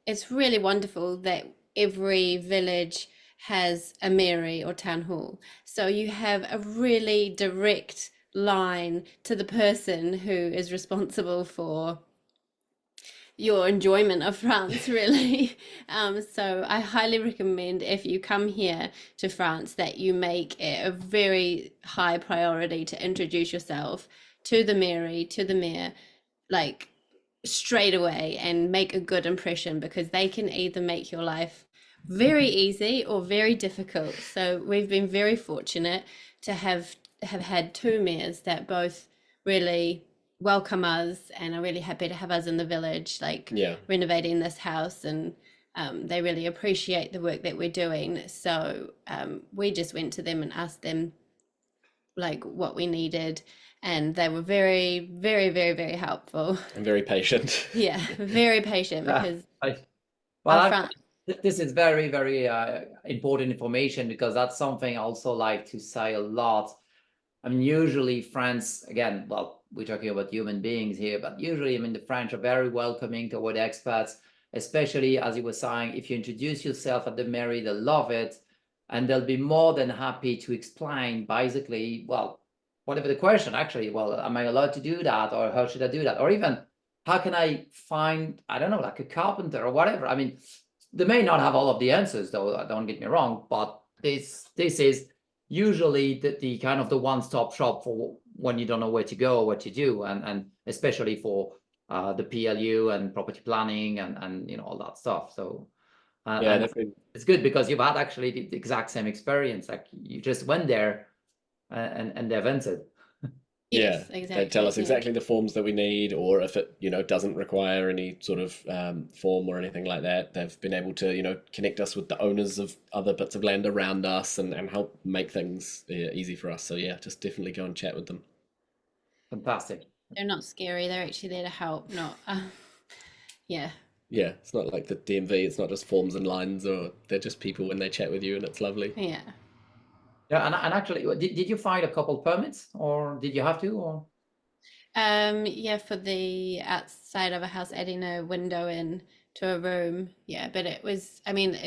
it's really wonderful that every village has a mairie or town hall. So you have a really direct line to the person who is responsible for your enjoyment of France, really. So I highly recommend, if you come here to France, that you make it a very high priority to introduce yourself to the mairie, to the mayor, like straight away, and make a good impression, because they can either make your life very easy or very difficult. So we've been very fortunate to have had two mayors that both really welcome us and are really happy to have us in the village, like renovating this house, and they really appreciate the work that we're doing. So we just went to them and asked them like what we needed, and they were very, very, very, very helpful and very patient. Yeah, very patient, because this is very, very important information, because that's something I also like to say a lot. I mean, usually France, again, well, we're talking about human beings here, but usually, I mean, the French are very welcoming toward expats, especially, as you were saying, if you introduce yourself at the mairie, they'll love it, and they'll be more than happy to explain, basically, well, whatever the question, actually, well, am I allowed to do that, or how should I do that, or even how can I find, I don't know, like a carpenter or whatever. I mean, they may not have all of the answers, though, don't get me wrong, but this is usually the kind of the one-stop shop for when you don't know where to go or what to do, and especially for the PLU and property planning and you know, all that stuff. So yeah, it's good, because you've had actually the exact same experience. Like, you just went there and they've answered. Yes, yeah, exactly. they tell us exactly the forms that we need, or if it, you know, doesn't require any sort of form or anything like that, they've been able to, you know, connect us with the owners of other bits of land around us, and help make things easy for us. So yeah, just definitely go and chat with them. Fantastic. They're not scary, they're actually there to help, not yeah. Yeah, it's not like the DMV, it's not just forms and lines, or they're just people when they chat with you, and it's lovely. Yeah. Yeah, and actually, did you find a couple permits, or did you have to, or? Yeah, for the outside of a house, adding a window in to a room. Yeah, but it was, I mean,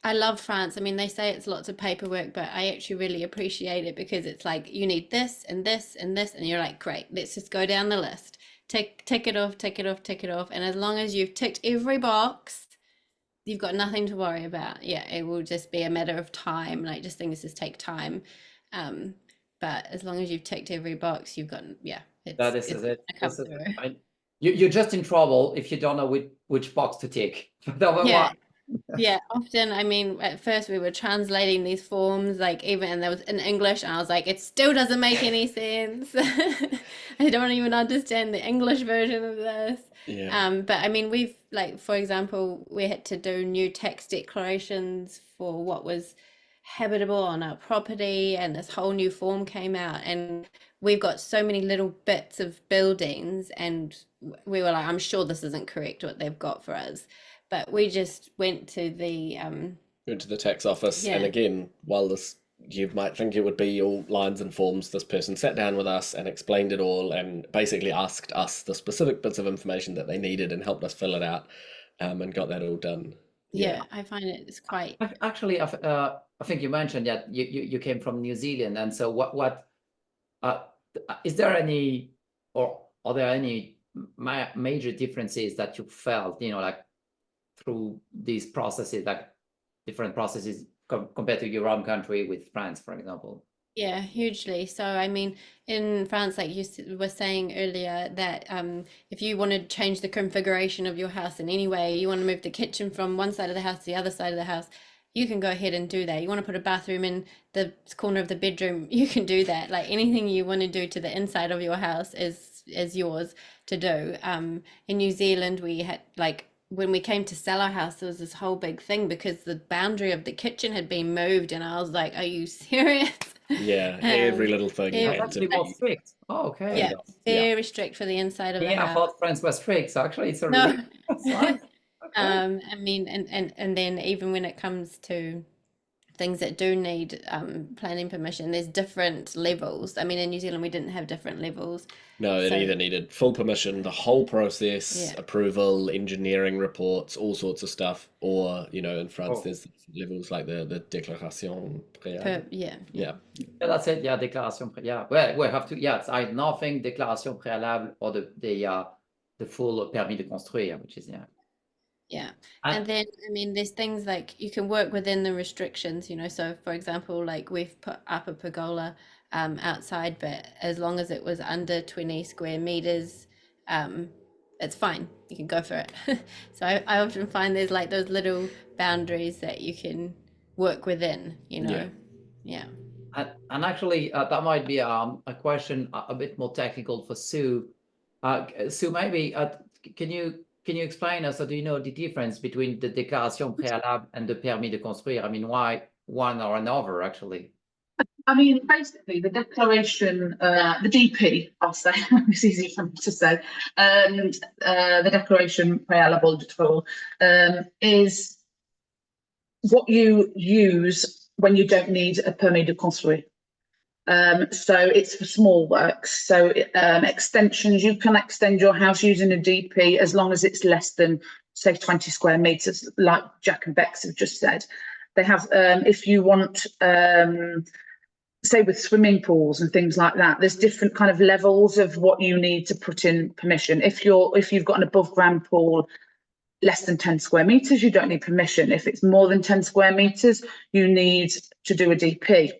I love France. I mean, they say it's lots of paperwork, but I actually really appreciate it, because it's like, you need this and this and this, and you're like, great, let's just go down the list. Tick it off, tick it off, tick it off. And as long as you've ticked every box, you've got nothing to worry about. Yeah, it will just be a matter of time. Like, just things just take time. But as long as you've ticked every box, you've got, yeah. This is it. You're just in trouble if you don't know which box to tick. Yeah. Yeah, often, I mean, at first we were translating these forms, like, even, and there was in English, and I was like, it still doesn't make any sense. I don't even understand the English version of this. Yeah. But I mean, we've, like, for example, we had to do new tax declarations for what was habitable on our property, and this whole new form came out, and we've got so many little bits of buildings, and we were like, I'm sure this isn't correct what they've got for us. But we just went to the tax office, and again, while this, you might think it would be all lines and forms, this person sat down with us and explained it all, and basically asked us the specific bits of information that they needed, and helped us fill it out, and got that all done. Yeah, I find it's quite. Actually, I think you mentioned that you came from New Zealand, and so what is there any, or are there any major differences that you felt, you know, like through these processes, like different processes compared to your own country with France, for example? Yeah, hugely. So, I mean, in France, like you were saying earlier, that if you want to change the configuration of your house in any way, you want to move the kitchen from one side of the house to the other side of the house, you can go ahead and do that. You want to put a bathroom in the corner of the bedroom, you can do that. Like, anything you want to do to the inside of your house is yours to do. In New Zealand, we had, like, when we came to sell our house, there was this whole big thing because the boundary of the kitchen had been moved, and I was like, are you serious? Yeah, every little thing. It's actually more strict. Oh, okay. Yeah, very strict for the inside of the house. I thought France was strict, so actually it's a No. really nice. Okay. I mean, and then even when it comes to things that do need planning permission, there's different levels. I mean, in New Zealand, we didn't have different levels. No, it So- either needed full permission, the whole process, Yeah. approval, engineering reports, all sorts of stuff, or in France, Oh. there's levels like the déclaration préalable. Yeah. Yeah. Yeah, that's it. Yeah, déclaration. Yeah, well, we have to. Yeah, it's either nothing, déclaration préalable, or the full permis de construire, which is Yeah. And- And then, I mean, there's things like you can work within the restrictions, so for example, like we've put up a pergola outside, but as long as it was under 20 square meters, it's fine. You can go for it. So I often find there's like those little boundaries that you can work within, Yeah. Yeah. And actually, that might be a question a bit more technical for Sue. Sue, maybe can you explain us, or do you know the difference between the déclaration préalable and the permis de construire? I mean, why one or another, actually? I mean, basically, the declaration, the DP, I'll say, it's easy for me to say, the declaration préalable de travaux is what you use when you don't need a permis de construire. So it's for small works. So extensions, you can extend your house using a DP as long as it's less than, say, 20 square meters, like Jack and Becs have just said. They have, if you want, say with swimming pools and things like that, there's different kind of levels of what you need to put in permission. If you've got an above ground pool less than 10 square meters, you don't need permission. If it's more than 10 square meters, you need to do a DP.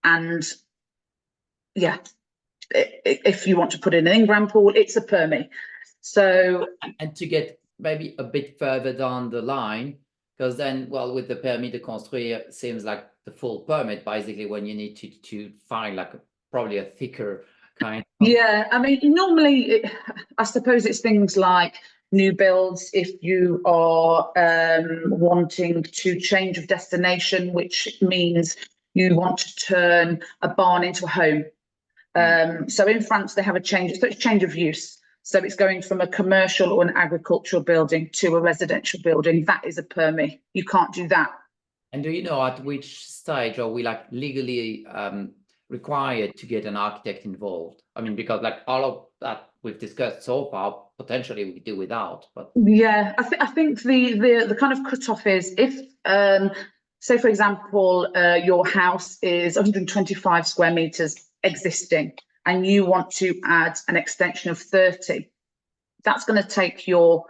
And yeah, if you want to put in an in-ground pool, it's a permit. So, and to get maybe a bit further down the line, because then, well, with the permis de construire, it seems like the full permit, basically, when you need to find like probably a thicker kind of. Yeah, I mean, normally, I suppose it's things like new builds, if you are wanting to change of destination, which means you want to turn a barn into a home. So in France, they have a change, so it's change of use. So it's going from a commercial or an agricultural building to a residential building. That is a permit. You can't do that. And do you know at which stage are we like legally required to get an architect involved? I mean, because like all of that we've discussed so far, potentially we could do without. But yeah, I think the kind of cutoff is if say, for example, your house is 125 square meters existing and you want to add an extension of 30, that's going to take your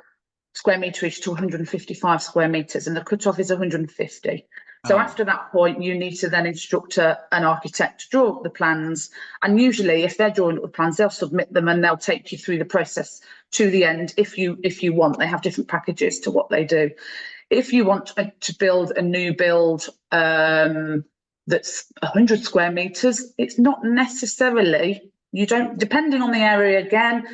square meterage to 155 square meters and the cutoff is 150. So after that point, you need to then instruct an architect to draw up the plans. And usually if they're drawing up the plans, they'll submit them and they'll take you through the process to the end. If you want, they have different packages to what they do. If you want to build a new build that's 100 square meters, it's not necessarily, you don't, depending on the area again,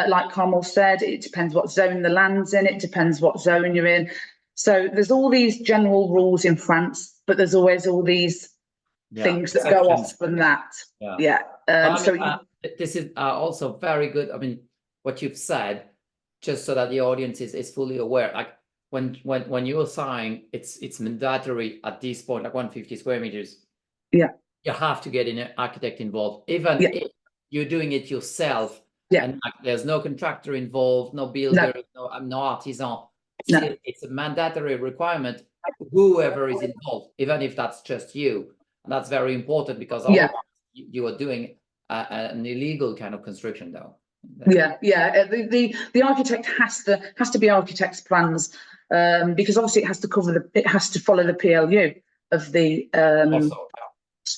like Carmel said, it depends what zone the land's in, it depends what zone you're in. So there's all these general rules in France, but there's always all these things that go off from that. Yeah. This is also very good. I mean, what you've said, just so that the audience is fully aware, like when you assign, it's mandatory at this point, like 150 square meters. Yeah. You have to get an architect involved, even if you're doing it yourself. Yeah. And like, there's no contractor involved, no builder, no artisan. It's a mandatory requirement, whoever is involved, even if that's just you. And that's very important because otherwise you are doing an illegal kind of construction, though. The architect has to be architect's plans, because obviously it has to follow the PLU of the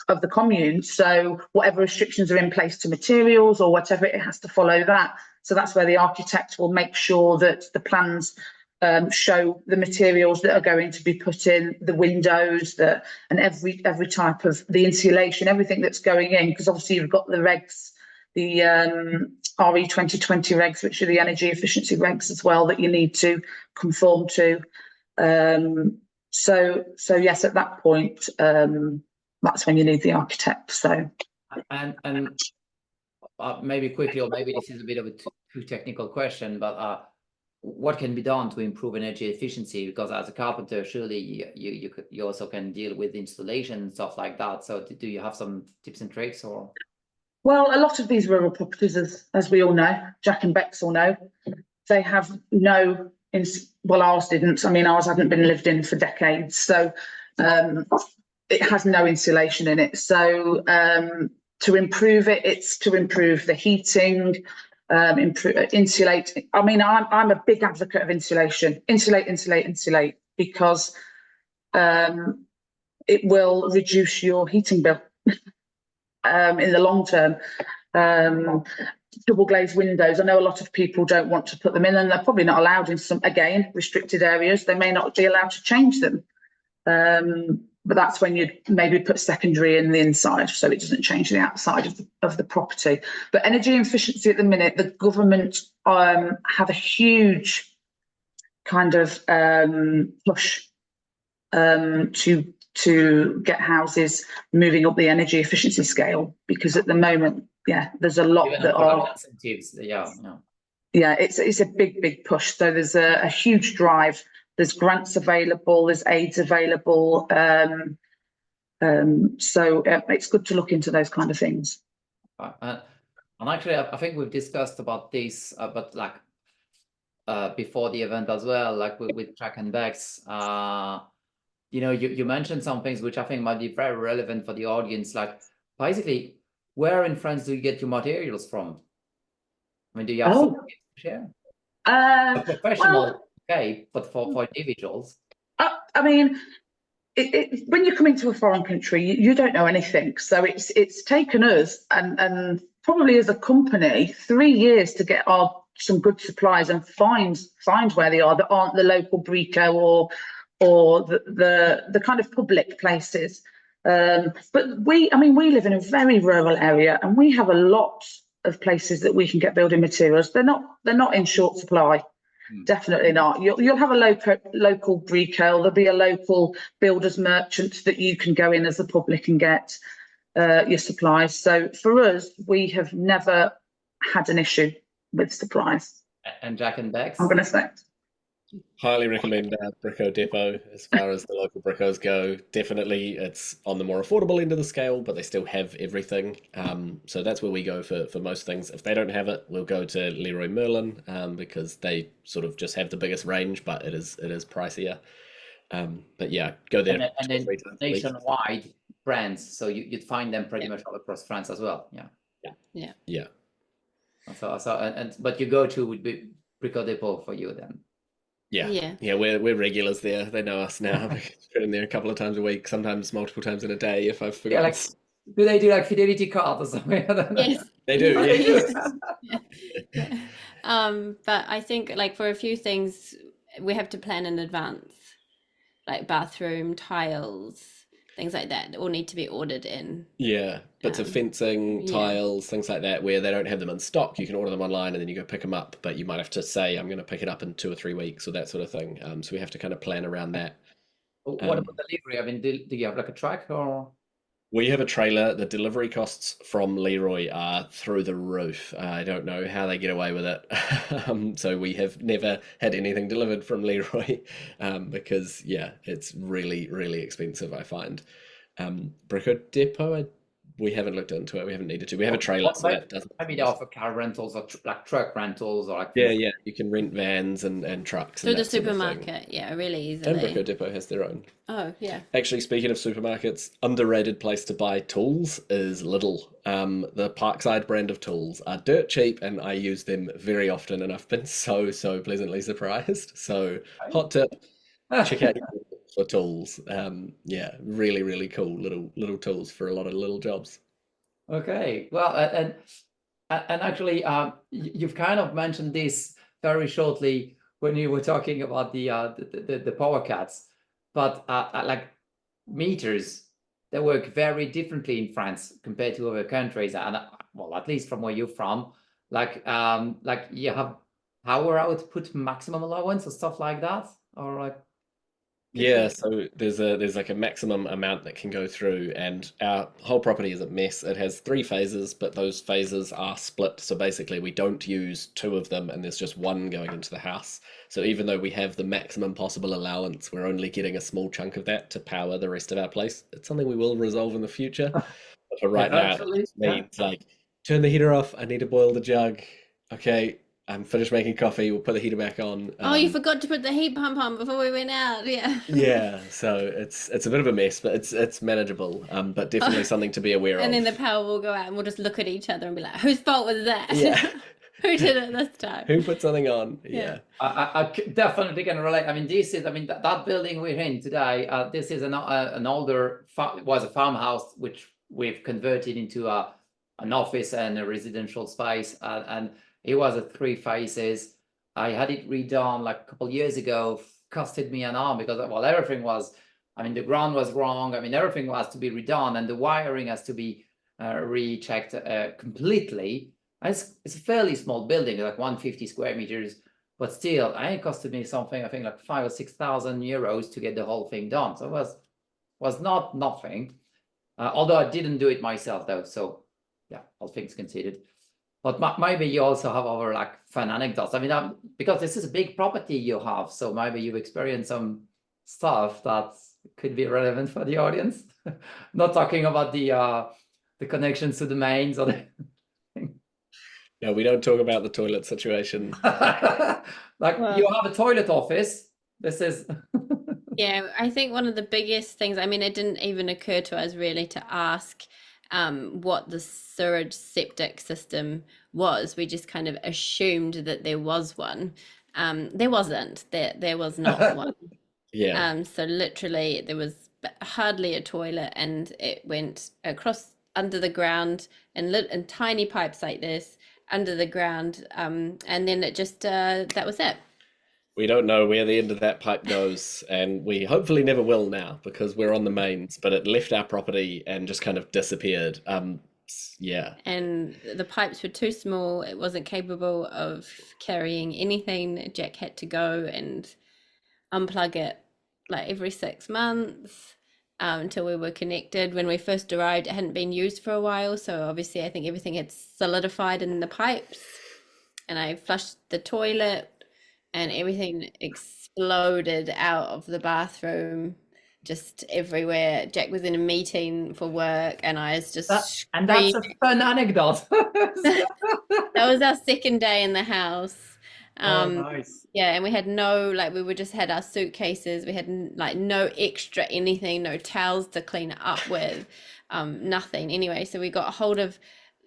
of the commune. So whatever restrictions are in place to materials or whatever, it has to follow that. So that's where the architect will make sure that the plans show the materials that are going to be put in, the windows, and every type of the insulation, everything that's going in, because obviously you've got the regs, the RE 2020 regs, which are the energy efficiency regs as well, that you need to conform to. So yes, at that point, that's when you need the architect. So and maybe quickly, or maybe this is a bit of a too technical question, but what can be done to improve energy efficiency? Because as a carpenter, surely you also can deal with installation and stuff like that. So do you have some tips and tricks or? Well, a lot of these rural properties, as we all know, Jack and Becs all know, they have no, well, ours didn't. I mean, ours hadn't been lived in for decades. So it has no insulation in it. So to improve it, it's to improve the heating, insulate. I mean, I'm a big advocate of insulation. Insulate, because it will reduce your heating bill in the long term. Double glazed windows, I know a lot of people don't want to put them in, and they're probably not allowed in some, again, restricted areas. They may not be allowed to change them. But that's when you'd maybe put secondary in the inside, so it doesn't change the outside of the property. But energy efficiency at the minute, the government have a huge kind of push to get houses moving up the energy efficiency scale, because at the moment, yeah, there's a lot Even that are incentives. Yeah. Yeah, it's a big push. So there's a huge drive. There's grants available, there's aids available. So it's good to look into those kind of things. And actually, I think we've discussed about this, but like before the event as well, like with Jack and Becs. You know, you mentioned some things which I think might be very relevant for the audience. Like, basically, where in France do you get your materials from? I mean, do you have something to share? A professional, well, okay, but for individuals. I mean, when you come into a foreign country, you don't know anything. So it's taken us and probably as a company 3 years to get some good supplies and find where they are that aren't the local brico or the kind of public places. But we live in a very rural area, and we have a lot of places that we can get building materials. They're not in short supply. Definitely not. You'll have a local brico. There'll be a local builder's merchant that you can go in as the public and get your supplies. So for us, we have never had an issue with supplies. And Jack and Becs? I'm going to say. Highly recommend Brico Depot as far as the local bricos go. Definitely, it's on the more affordable end of the scale, but they still have everything. So that's where we go for most things. If they don't have it, we'll go to Leroy Merlin because they sort of just have the biggest range, but it is pricier. But yeah, go there. And then nationwide brands, so you'd find them pretty much all across France as well. Yeah. So but your go-to would be Brico Depot for you then. Yeah, we're regulars there. They know us now. We're in there a couple of times a week, sometimes multiple times in a day if I've forgotten. Yeah, like, do they do like fidelity cards or something? Yes, they do. Yeah. But I think like for a few things we have to plan in advance, like bathroom tiles, things like that all need to be ordered in. Yeah, bits of fencing, tiles, things like that, where they don't have them in stock. You can order them online and then you go pick them up, but you might have to say, I'm going to pick it up in 2 or 3 weeks or that sort of thing. So we have to kind of plan around that. What about delivery? I mean, do you have like a truck or? We have a trailer. The delivery costs from Leroy are through the roof. I don't know how they get away with it. So we have never had anything delivered from Leroy because, it's really, really expensive, I find. Brico Depot, we haven't looked into it. We haven't needed to. We have a trailer, so that doesn't. Maybe they offer car rentals or like truck rentals or like. Yeah. You can rent vans and trucks through the supermarket. Yeah, really easily. And Brico Depot has their own. Oh yeah. Actually, speaking of supermarkets, underrated place to buy tools is Lidl. The Parkside brand of tools are dirt cheap, and I use them very often, and I've been so pleasantly surprised. So hot tip, check out for tools. Really, really cool little tools for a lot of little jobs. Okay, well, and actually, you've kind of mentioned this very shortly when you were talking about the power cuts, but like meters, they work very differently in France compared to other countries, and well, at least from where you're from, like you have power output maximum allowance or stuff like that, or like. Yeah, so there's like a maximum amount that can go through, and our whole property is a mess. It has 3 phases, but those phases are split. So basically, we don't use 2 of them, and there's just one going into the house. So even though we have the maximum possible allowance, we're only getting a small chunk of that to power the rest of our place. It's something we will resolve in the future, but for right now, it Eventually, just means like turn the heater off. I need to boil the jug. Okay, I'm finished making coffee. We'll put the heater back on. Oh, you forgot to put the heat pump on before we went out. Yeah. Yeah, so it's a bit of a mess, but it's manageable. But definitely something to be aware And of. then the power will go out and we'll just look at each other and be like, whose fault was that? Yeah. Who did it this time? Who put something on? Yeah. Yeah. definitely can relate. I mean, that building we're in today, this is an older, it was a farmhouse, which we've converted into an office and a residential space. And it was a 3 phases. I had it redone like a couple of years ago, costed me an arm because, well, everything was, I mean, the ground was wrong. I mean, everything has to be redone and the wiring has to be rechecked completely. It's a fairly small building, like 150 square meters, but still, it costed me something, I think like 5,000 or 6,000 euros to get the whole thing done. So it was not nothing, although I didn't do it myself though. So yeah, all things considered. But maybe you also have other like fun anecdotes. I mean, because this is a big property you have, so maybe you've experienced some stuff that could be relevant for the audience. Not talking about the connections to the mains or the No, we don't talk about the toilet situation. like Well- you have a toilet office. This is Yeah, I think one of the biggest things, I mean, it didn't even occur to us really to ask what the sewage septic system was. We just kind of assumed that there was one. There wasn't. There was not one. Yeah. So literally there was hardly a toilet, and it went across under the ground in tiny pipes like this under the ground, and then it just that was it. We don't know where the end of that pipe goes, and we hopefully never will now because we're on the mains, but it left our property and just kind of disappeared. Yeah. And the pipes were too small. It wasn't capable of carrying anything. Jack had to go and unplug it like every 6 months until we were connected. When we first arrived, it hadn't been used for a while, so obviously I think everything had solidified in the pipes. And I flushed the toilet and everything exploded out of the bathroom, just everywhere. Jack was in a meeting for work and I was just and that's a screaming. fun anecdote. That was our second day in the house. Nice. Yeah, and we had we just had our suitcases. We had like no extra anything, no towels to clean it up with, nothing. Anyway, so we got a hold of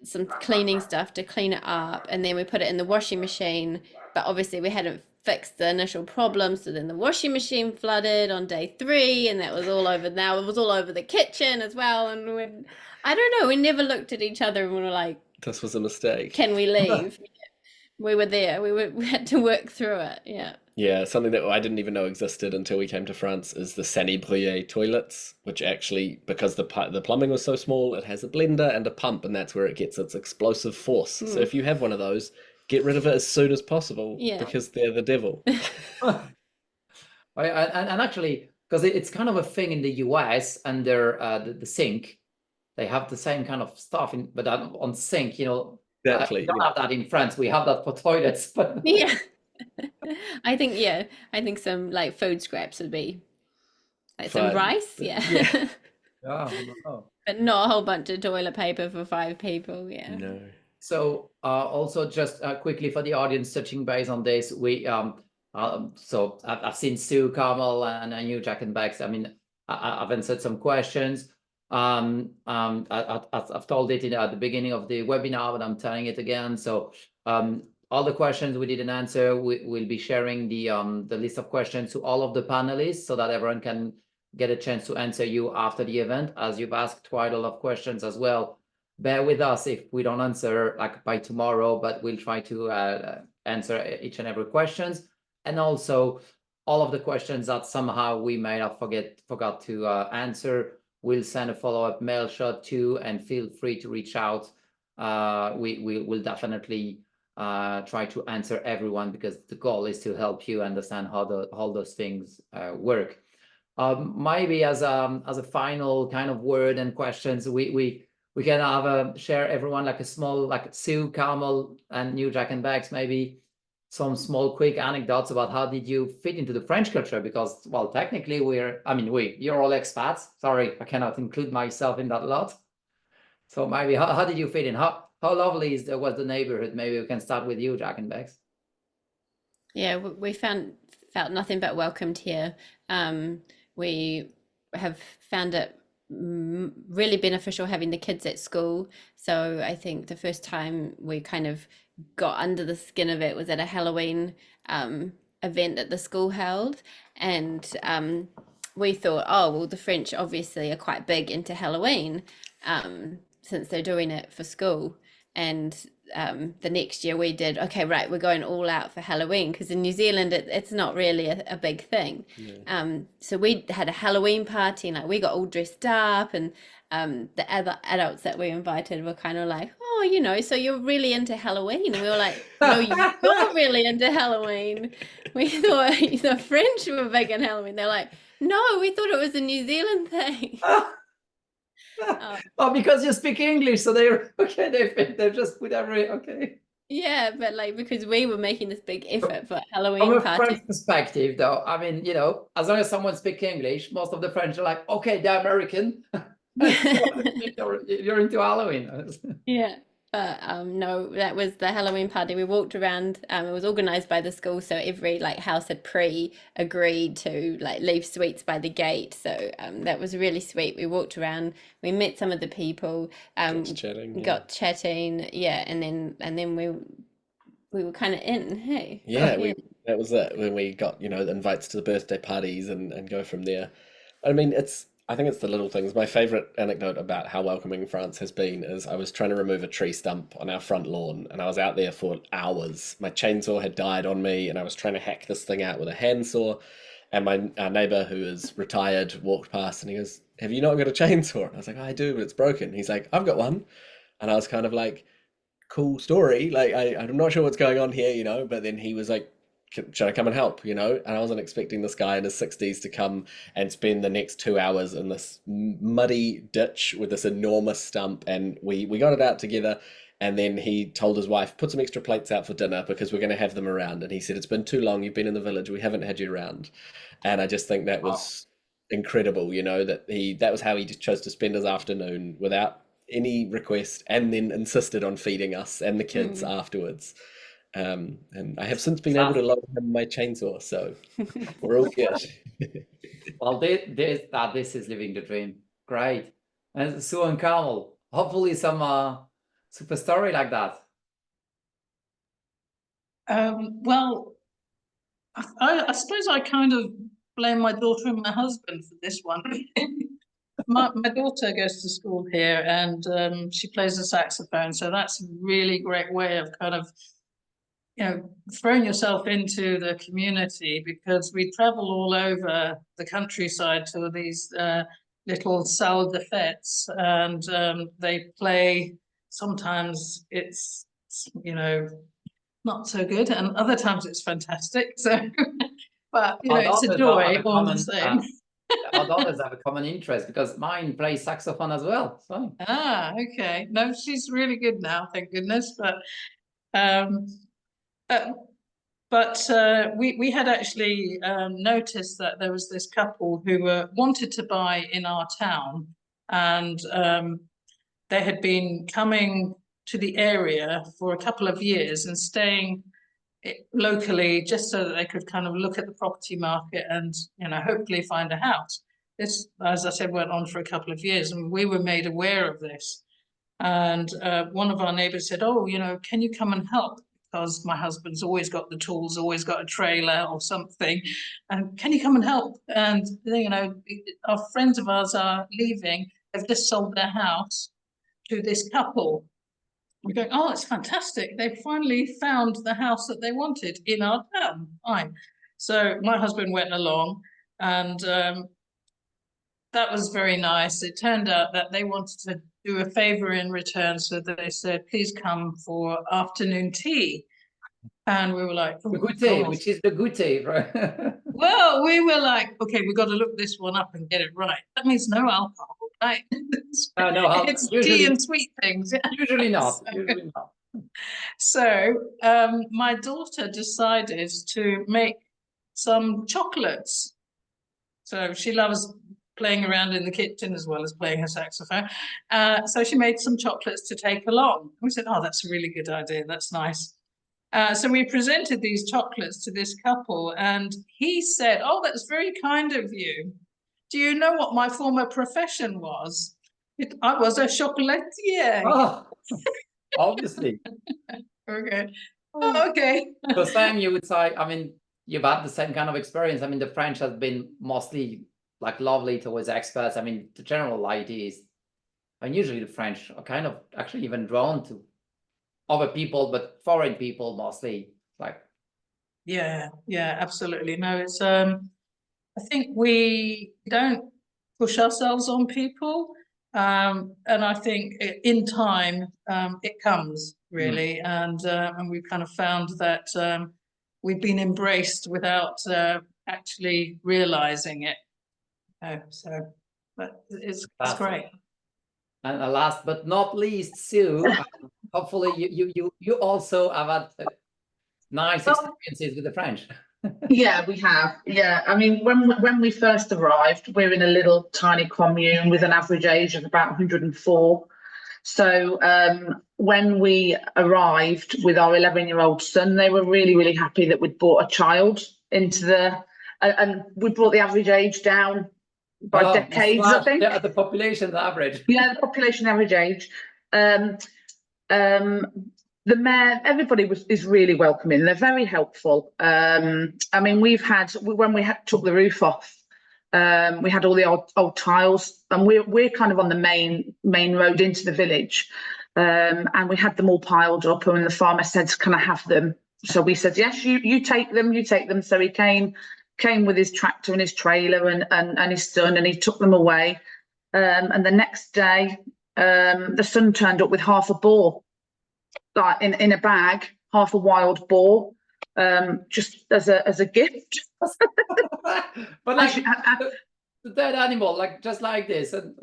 some cleaning stuff to clean it up, and then we put it in the washing machine. But obviously we hadn't fixed the initial problem, so then the washing machine flooded on day 3, and that was all over. Now it was all over the kitchen as well, and I don't know, we never looked at each other and we were like, This was a mistake. can we leave? We were there. We had to work through it. Yeah. Yeah, something that I didn't even know existed until we came to France is the Sani-Brouillet toilets, which actually, because the plumbing was so small, it has a blender and a pump, and that's where it gets its explosive force. So if you have one of those, get rid of it as soon as possible, because they're the devil. And actually, because it's kind of a thing in the US under the sink, they have the same kind of stuff, but on sink, you know. Exactly. We don't have that in France. We have that for toilets, but Yeah. I think some like food scraps would be like some Fun. rice, yeah. But not a whole bunch of toilet paper for 5 people, yeah. No. So also just quickly for the audience, touching base on this, we so I've seen Sue, Carmel, and I knew Jack and Becs. I mean, I've answered some questions. I've told it at the beginning of the webinar, but I'm telling it again. So all the questions we didn't answer, we'll be sharing the list of questions to all of the panelists so that everyone can get a chance to answer you after the event, as you've asked quite a lot of questions as well. Bear with us if we don't answer like by tomorrow, but we'll try to answer each and every questions. And also all of the questions that somehow we may have forgot to answer, we'll send a follow-up mail shot to, and feel free to reach out. We will definitely try to answer everyone, because the goal is to help you understand how all those things work. Maybe as a final kind of word and questions, we can have share everyone like a small, like Sue, Carmel, and new Jack and Becs, maybe some small quick anecdotes about how did you fit into the French culture? Because, well, technically you're all expats. Sorry, I cannot include myself in that lot. So maybe how did you fit in? How lovely was the neighborhood? Maybe we can start with you, Jack and Becs. Yeah, we felt nothing but welcomed here. We have found it really beneficial having the kids at school. So I think the first time we kind of got under the skin of it was at a Halloween event that the school held, and we thought, oh well, the French obviously are quite big into Halloween since they're doing it for school. And the next year we did, okay, right, we're going all out for Halloween, because in New Zealand it's not really a big thing. Yeah. So we had a Halloween party, and like we got all dressed up, and the other adults that we invited were kind of like, oh, you know, so you're really into Halloween? And we were like, no, you're not really into Halloween. We thought the French were big in Halloween. They're like, no, we thought it was a New Zealand thing. Oh, because you speak English, so they're okay. They just put okay. Yeah, but like because we were making this big effort for Halloween From a party. French perspective, though, I mean, you know, as long as someone speaks English, most of the French are like, okay, they're American. You're into Halloween. Yeah. No, that was the Halloween party. We walked around, it was organized by the school, so every like house had agreed to like leave sweets by the gate. So that was really sweet. We walked around, we met some of the people, got chatting, yeah, and then we were kind of in, hey. Yeah, that was it when we got, you know, the invites to the birthday parties and go from there. I mean, I think it's the little things. My favorite anecdote about how welcoming France has been is I was trying to remove a tree stump on our front lawn, and I was out there for hours. My chainsaw had died on me, and I was trying to hack this thing out with a handsaw. And our neighbor, who is retired, walked past, and he goes, "Have you not got a chainsaw?" And I was like, "I do, but it's broken." He's like, "I've got one," and I was kind of like, "Cool story. Like, I'm not sure what's going on here, you know." But then he was like, should I come and help, you know? And I wasn't expecting this guy in his 60s to come and spend the next 2 hours in this muddy ditch with this enormous stump. And we got it out together. And then he told his wife, put some extra plates out for dinner because we're going to have them around. And he said, it's been too long. You've been in the village. We haven't had you around. And I just think that was incredible, you know, that was how he just chose to spend his afternoon without any request, and then insisted on feeding us and the kids afterwards. And I have since been able to loan him my chainsaw, so we're all good. Well, this is living the dream. Great. And Sue and Carmel, hopefully some super story like that. Well, I suppose I kind of blame my daughter and my husband for this one. My daughter goes to school here, and she plays the saxophone, so that's a really great way of kind of, you know, throwing yourself into the community, because we travel all over the countryside to these little salles de fêtes, and they play. Sometimes it's, you know, not so good, and other times it's fantastic. So, but you know, it's a joy all the same. Our daughters have a common interest because mine plays saxophone as well. So. Okay. No, she's really good now, thank goodness. But we had actually noticed that there was this couple who wanted to buy in our town, and they had been coming to the area for a couple of years and staying locally just so that they could kind of look at the property market and, you know, hopefully find a house. This, as I said, went on for a couple of years, and we were made aware of this. And one of our neighbors said, oh, you know, can you come and help? Because my husband's always got the tools, always got a trailer or something. And can you come and help? And, you know, our friends of ours are leaving. They've just sold their house to this couple. We're going, oh, it's fantastic. They finally found the house that they wanted in our town. Fine. So my husband went along, and that was very nice. It turned out that they wanted to do a favor in return. So they said, please come for afternoon tea. And we were like, oh, the good tea, which is the good tea, right? Well, we were like, okay, we've got to look this one up and get it right. That means no alcohol, right? No, It's tea usually, and sweet things. usually not. So- Usually not. So my daughter decided to make some chocolates. So she loves playing around in the kitchen as well as playing her saxophone. So she made some chocolates to take along. We said, oh, that's a really good idea. That's nice. So we presented these chocolates to this couple, and he said, oh, that's very kind of you. Do you know what my former profession was? I was a chocolatier. Oh, obviously. Okay. Oh, okay. So Sam, you would say, I mean, you've had the same kind of experience. I mean, the French has been mostly like lovely towards experts. I mean, the general idea is, and usually the French are kind of actually even drawn to other people, but foreign people mostly. Like, Yeah, absolutely. No, it's I think we don't push ourselves on people. And I think in time it comes really, and we've kind of found that we've been embraced without actually realizing it. So, but it's That's great. and last but not least, Sue, hopefully you also have had nice experiences with the French. Yeah, we have. Yeah, I mean, when we first arrived, we're in a little tiny commune with an average age of about 104. So when we arrived with our 11-year-old son, they were really, really happy that we'd brought a child into and we brought the average age down by decades, I think. The population average. Yeah, the population average age. The mayor, everybody is really welcoming. They're very helpful. I mean, when we took the roof off, we had all the old tiles, and we're kind of on the main road into the village, and we had them all piled up. And the farmer said, "Can I have them?" So we said, "Yes, you take them, you take them." So he came with his tractor and his trailer and his son, and he took them away. And the next day, the son turned up with half a boar, like in a bag, half a wild boar, just as a gift. But like the dead animal, like just like this. And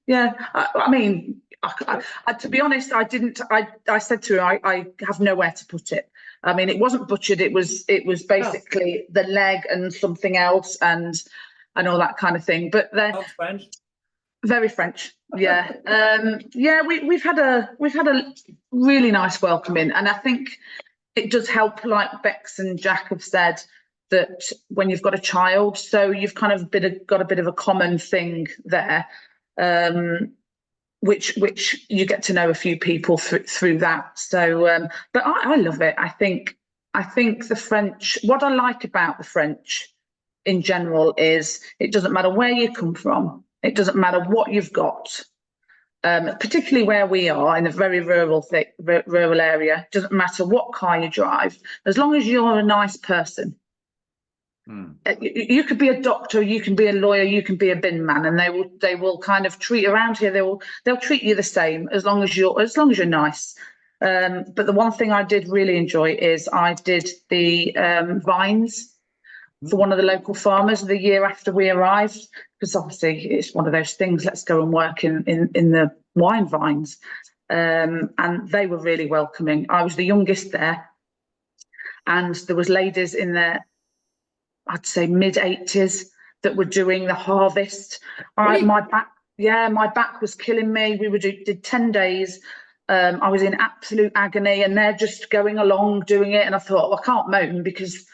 Yeah. I mean, to be honest, I didn't. I said to her, I have nowhere to put it. I mean, it wasn't butchered. It was basically the leg and something else and all that kind of thing. But they're French. Very French. Yeah. We've had a really nice welcoming, and I think it does help, like Becs and Jack have said, that when you've got a child, so you've kind of got a bit of a common thing there, which you get to know a few people through that. So, but I love it. I think the French. What I like about the French, in general, is it doesn't matter where you come from. It doesn't matter what you've got. Particularly where we are in a very rural area, it doesn't matter what car you drive, as long as you're a nice person. You could be a doctor, you can be a lawyer, you can be a bin man, and they will kind of treat around here. They'll treat you the same as long as you're nice. But the one thing I did really enjoy is I did the vines for one of the local farmers the year after we arrived, because obviously it's one of those things, let's go and work in the wine vines. And they were really welcoming. I was the youngest there, and there was ladies in their, I'd say, mid-80s that were doing the harvest. Really? My back was killing me. We did 10 days. I was in absolute agony, and they're just going along doing it. And I thought, well, I can't moan, because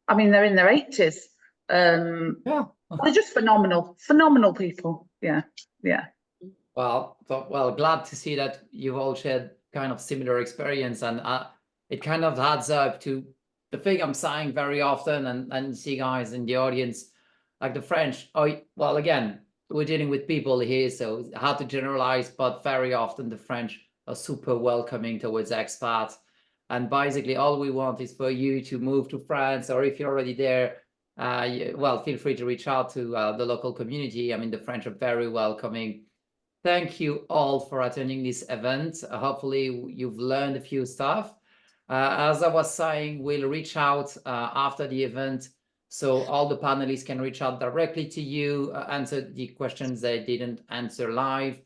I mean, they're in their 80s. They're just phenomenal people. Yeah. Well, glad to see that you've all shared kind of similar experience, and it kind of adds up to the thing I'm saying very often, and see guys in the audience, like the French. Well, again, we're dealing with people here, so it's hard to generalize, but very often the French are super welcoming towards expats. And basically all we want is for you to move to France, or if you're already there, well, feel free to reach out to the local community. I mean, the French are very welcoming. Thank you all for attending this event. Hopefully you've learned a few stuff. As I was saying, we'll reach out after the event, so all the panelists can reach out directly to you, answer the questions they didn't answer live,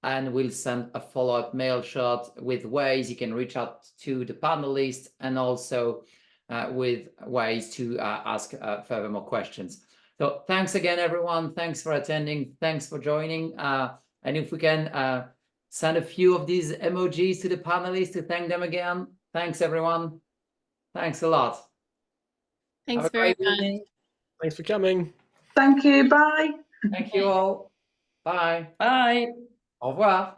and we'll send a follow-up mail shot with ways you can reach out to the panelists, and also with ways to ask further more questions. So thanks again, everyone. Thanks for attending. Thanks for joining. And if we can send a few of these emojis to the panelists to thank them again. Thanks, everyone. Thanks a lot. Thanks Have a very great much. evening. Thanks for coming. Thank you. Bye. Thank you all. Bye. Bye. Au revoir.